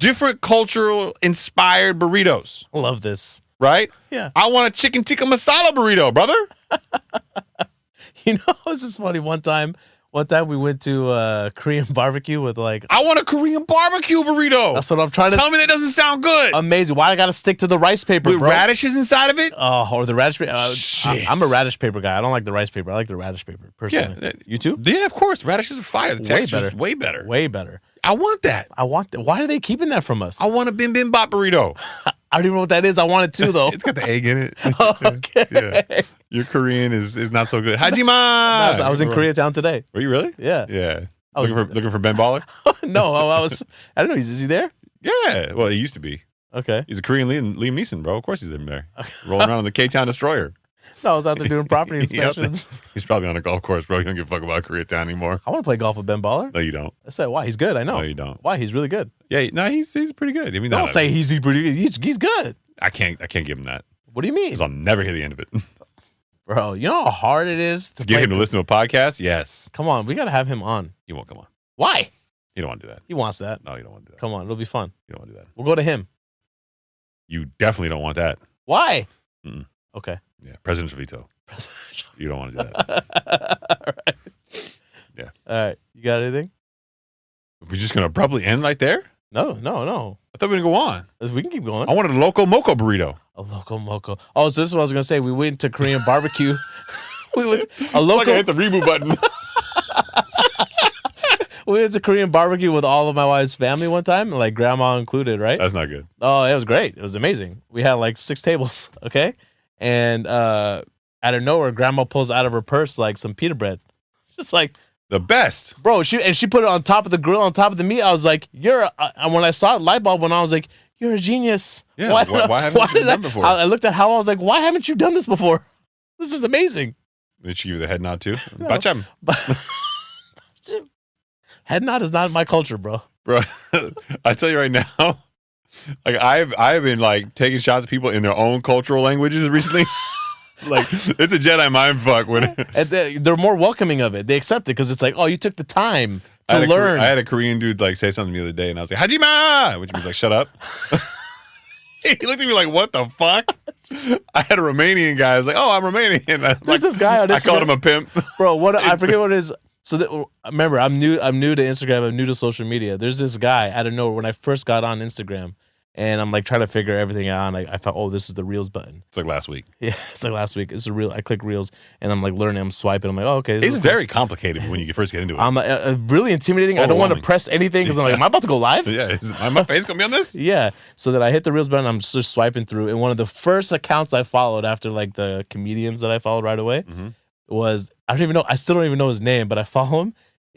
different cultural-inspired burritos. I love this. right? Yeah. I want a chicken tikka masala burrito, brother. You know, this is funny. One time we went to Korean barbecue with like. I want a Korean barbecue burrito. That's what I'm trying to. Tell me that doesn't sound good. Amazing. Why I gotta stick to the rice paper, with bro? radishes inside of it? Oh, or the radish paper. Shit. I'm a radish paper guy. I don't like the rice paper. I like the radish paper personally. Yeah. You too? Yeah, of course. Radishes are fire. The texture's way better. Way better. I want that. Why are they keeping that from us? I want a bim bim bop burrito. I don't even know what that is. I want it too, though. It's got the egg in it. Okay. Yeah. Your Korean is not so good. Hajima! I was in Koreatown today. Were you really? Yeah. Yeah. I was looking for Ben Baller? No, I don't know. Is he there? Yeah. Well, he used to be. Okay. He's a Korean Liam Neeson, bro. Of course he's in there. Rolling around on the K-Town Destroyer. No, I was out there doing property inspections. He's probably on a golf course, bro. You don't give a fuck about Koreatown anymore. I want to play golf with Ben Baller. No, you don't. I said, why? He's good. I know. No, you don't. Why? He's really good. Yeah, no, he's pretty good. I mean, Don't say he's pretty good. He's good. I can't give him that. What do you mean? Because I'll never hear the end of it. Bro, you know how hard it is to get him to listen to a podcast? Yes. Come on, we got to have him on. He won't come on. Why? You don't want to do that. He wants that. No, you don't want to do that. Come on, it'll be fun. You don't want to do that. We'll go to him. You definitely don't want that. Why? Mm-mm. Okay. Yeah, presidential veto. You don't want to do that. All right. Yeah. All right. You got anything? We're just gonna abruptly end right there? No. I thought we were gonna go on. We can keep going. I wanted a loco moco burrito. A loco moco. Oh, so this is what I was gonna say. We went to Korean barbecue. We went a loco. Like I hit the reboot button. We went to Korean barbecue with all of my wife's family one time, like grandma included, right? That's not good. Oh, it was great. It was amazing. We had like 6 tables, okay? And out of nowhere, grandma pulls out of her purse like some pita bread. Just like the best. Bro, she put it on top of the grill, on top of the meat. I was like, and when I saw it, light bulb went on, I was like, you're a genius. Yeah, why haven't you done before? I looked at how I was like, why haven't you done this before? This is amazing. Did she give you the head nod too? Bacham. Head nod is not my culture, bro. Bro, I tell you right now, like I've been like taking shots at people in their own cultural languages recently. Like it's a Jedi mind fuck when they're more welcoming of it. They accept it because it's like, oh, you took the time to learn. I had a Korean dude like say something the other day, and I was like, Hajima, which means like shut up. He looked at me like, what the fuck? I had a Romanian guy. I was like, oh, I'm Romanian. There's this guy on Instagram. I called him a pimp. Bro, I forget what it is. So remember, I'm new to Instagram. I'm new to social media. There's this guy out of nowhere when I first got on Instagram, and I'm like trying to figure everything out. And I thought, oh, this is the Reels button. It's like last week. Yeah, it's like last week. It's a reel. I click Reels, and I'm like learning. I'm swiping. I'm like, oh, okay. It's very complicated when you first get into it. I'm really intimidating. I don't want to press anything because I'm like, am I about to go live? Yeah, is my face gonna be on this? Yeah. So then I hit the Reels button. I'm just swiping through, and one of the first accounts I followed after like the comedians that I followed right away was I still don't even know his name, but I follow him.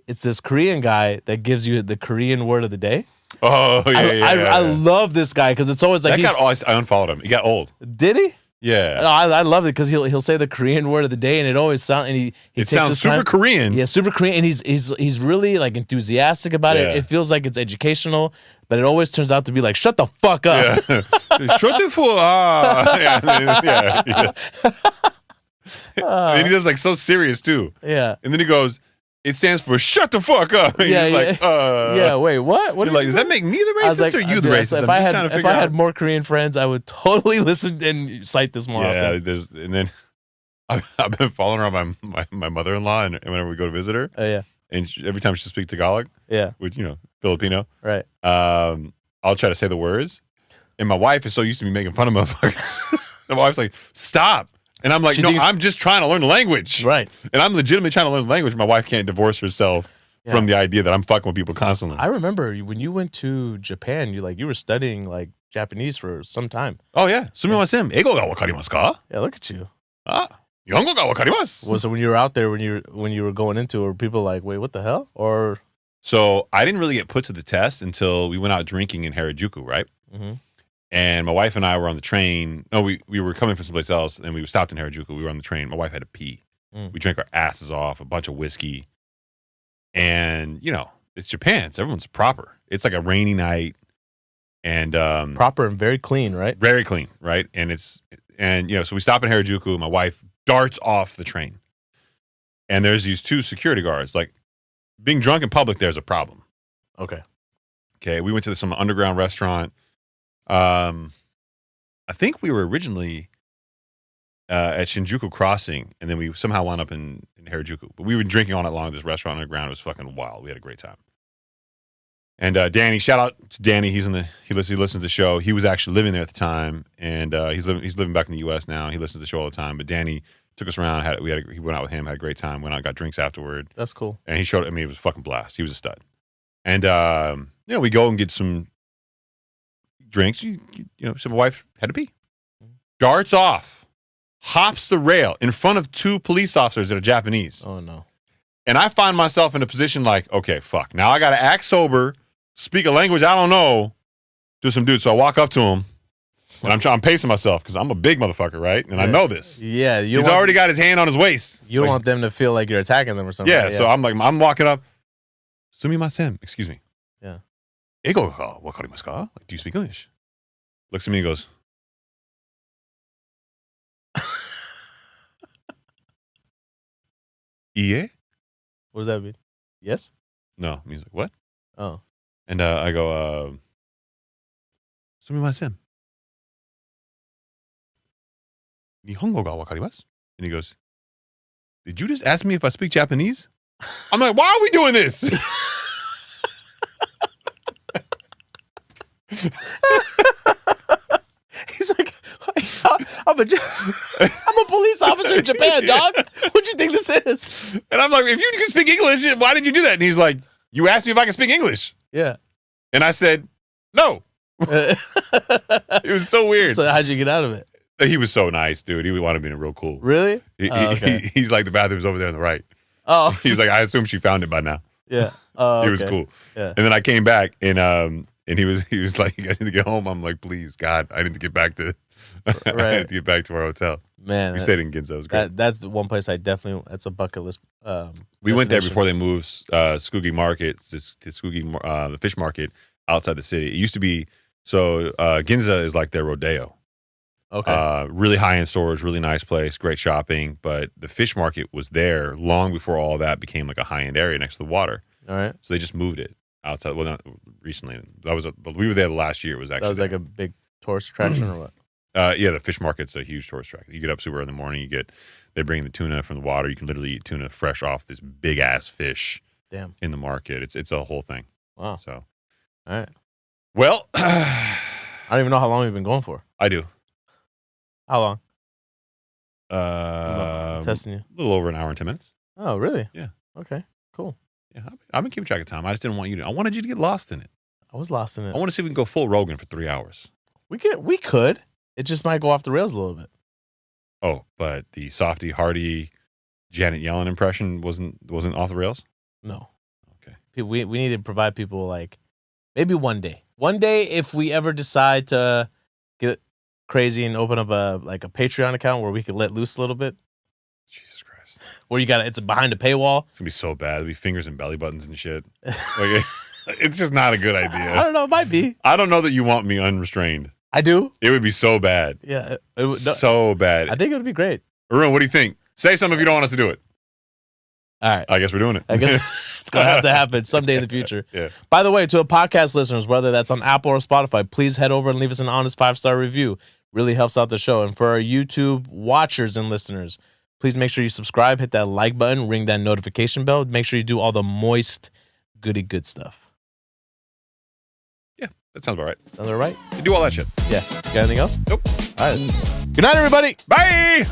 It's this Korean guy that gives you the Korean word of the day. Oh, yeah, I love this guy because it's always like I unfollowed him. He got old. Did he? Yeah. No, I love it because he'll say the Korean word of the day, and it always sounds it sounds super Korean. Yeah, super Korean, and he's really like enthusiastic about it. It feels like it's educational, but it always turns out to be like, shut the fuck up. Yeah. Shut the fuck up. Yeah. And he does like so serious too. Yeah. And then he goes, it stands for shut the fuck up. And yeah, like, yeah, wait, what? You're like, does that make me the racist or you the racist? If I had more Korean friends, I would totally listen and cite this more often. Yeah, and then I've been following around my mother-in-law, and whenever we go to visit her, oh yeah, and every time she speaks Tagalog, yeah, which Filipino, right? I'll try to say the words, and my wife is so used to me making fun of motherfuckers. My wife's like, stop. And I'm like, I'm just trying to learn the language. Right. And I'm legitimately trying to learn the language. My wife can't divorce herself from the idea that I'm fucking with people constantly. I remember when you went to Japan, you were studying like Japanese for some time. Oh, yeah. Sumimasen. Eigo ga wakarimasu ka? Yeah, look at you. Nihongo ga wakarimasu. Well, so when you were out there, when you were going into it, were people like, wait, what the hell? Or so I didn't really get put to the test until we went out drinking in Harajuku, right? Mm-hmm. And my wife and I were on the train. No, we were coming from someplace else, and we stopped in Harajuku. We were on the train. My wife had to pee. We drank our asses off, a bunch of whiskey. And, it's Japan, so everyone's proper. It's like a rainy night. And proper and very clean, right? Very clean, right? And so we stop in Harajuku, and my wife darts off the train. And there's these 2 security guards. Like, being drunk in public there's a problem. Okay. Okay, we went to some underground restaurant. I think we were originally at Shinjuku Crossing, and then we somehow wound up in Harajuku. But we were drinking all night long at this restaurant underground. It was fucking wild. We had a great time. And Danny, shout out to Danny. He listens to the show. He was actually living there at the time, and he's living back in the U.S. now. He listens to the show all the time. But Danny took us around. He went out with him, had a great time. Went out, got drinks afterward. That's cool. And he showed. I mean, it was a fucking blast. He was a stud. And we go and get some drinks. So my wife had to pee. Darts off, hops the rail in front of two police officers that are Japanese. Oh no! And I find myself in a position like, okay, fuck. Now I got to act sober, speak a language I don't know to some dude. So I walk up to him, and I'm pacing myself because I'm a big motherfucker, right? And I know this. Yeah, he's already got his hand on his waist. You don't want them to feel like you're attacking them or something. Yeah, so I'm walking up. Sumimasen, excuse me. Yeah. Eigo ga wakarimasu ka? Like, do you speak English? Looks at me and goes, Iie? What does that mean? Yes? No. It means like, what? Oh. And I go, Sumimasen. Nihongo ga wakarimasu? And he goes, did you just ask me if I speak Japanese? I'm like, why are we doing this? He's like, I'm a police officer in Japan, dog. What do you think this is? And I'm like, if you can speak English, why did you do that? And he's like, you asked me if I can speak English. Yeah. And I said, no. It was so weird. So how'd you get out of it? He was so nice, dude. He wanted me to be real cool. Really? Okay. He's like, the bathroom's over there on the right. Oh. He's like, I assume she found it by now. Yeah. He was cool. Yeah. And then I came back and he was like, you guys need to get home. I'm like, please, God, I need to get back to I need to get back to our hotel. Man. We stayed in Ginza. It was great. That's the one place that's a bucket list. We went there before they moved Tsukugi Market, to Tsukugi, the fish market outside the city. It used to be, Ginza is like their rodeo. Okay. Really high-end stores, really nice place, great shopping. But the fish market was there long before all that became like a high-end area next to the water. All right. So they just moved it outside. Well, not recently. We were there the last year. It was actually that was like a big tourist attraction or what? Yeah, the fish market's a huge tourist attraction. You get up super early in the morning. They bring the tuna from the water. You can literally eat tuna fresh off this big ass fish. Damn. In the market, it's a whole thing. Wow. So, all right. Well, I don't even know how long we've been going for. I do. How long? I'm testing you. A little over an hour and 10 minutes. Oh, really? Yeah. Okay. Cool. Yeah, I've been keeping track of time. I just didn't want you to. I wanted you to get lost in it. I was lost in it. I want to see if we can go full Rogan for 3 hours. We could. It just might go off the rails a little bit. Oh, but the softie, hearty Janet Yellen impression wasn't off the rails? No. Okay. We need to provide people like maybe one day. One day if we ever decide to get crazy and open up a Patreon account where we could let loose a little bit. Jesus Christ. Where it's behind a paywall. It's gonna be so bad. It'll be fingers and belly buttons and shit. Like, it's just not a good idea. I don't know. It might be. I don't know that you want me unrestrained. I do. It would be so bad. Yeah. So bad. I think it would be great. Haroon, what do you think? Say something if you don't want us to do it. All right. I guess we're doing it. I guess it's going to have to happen someday in the future. Yeah. By the way, to our podcast listeners, whether that's on Apple or Spotify, please head over and leave us an honest 5-star review. Really helps out the show. And for our YouTube watchers and listeners, please make sure you subscribe, hit that like button, ring that notification bell. Make sure you do all the moist, goody good stuff. Yeah, that sounds about right. Sounds all right? You do all that shit. Yeah. You got anything else? Nope. All right. Good night, everybody. Bye.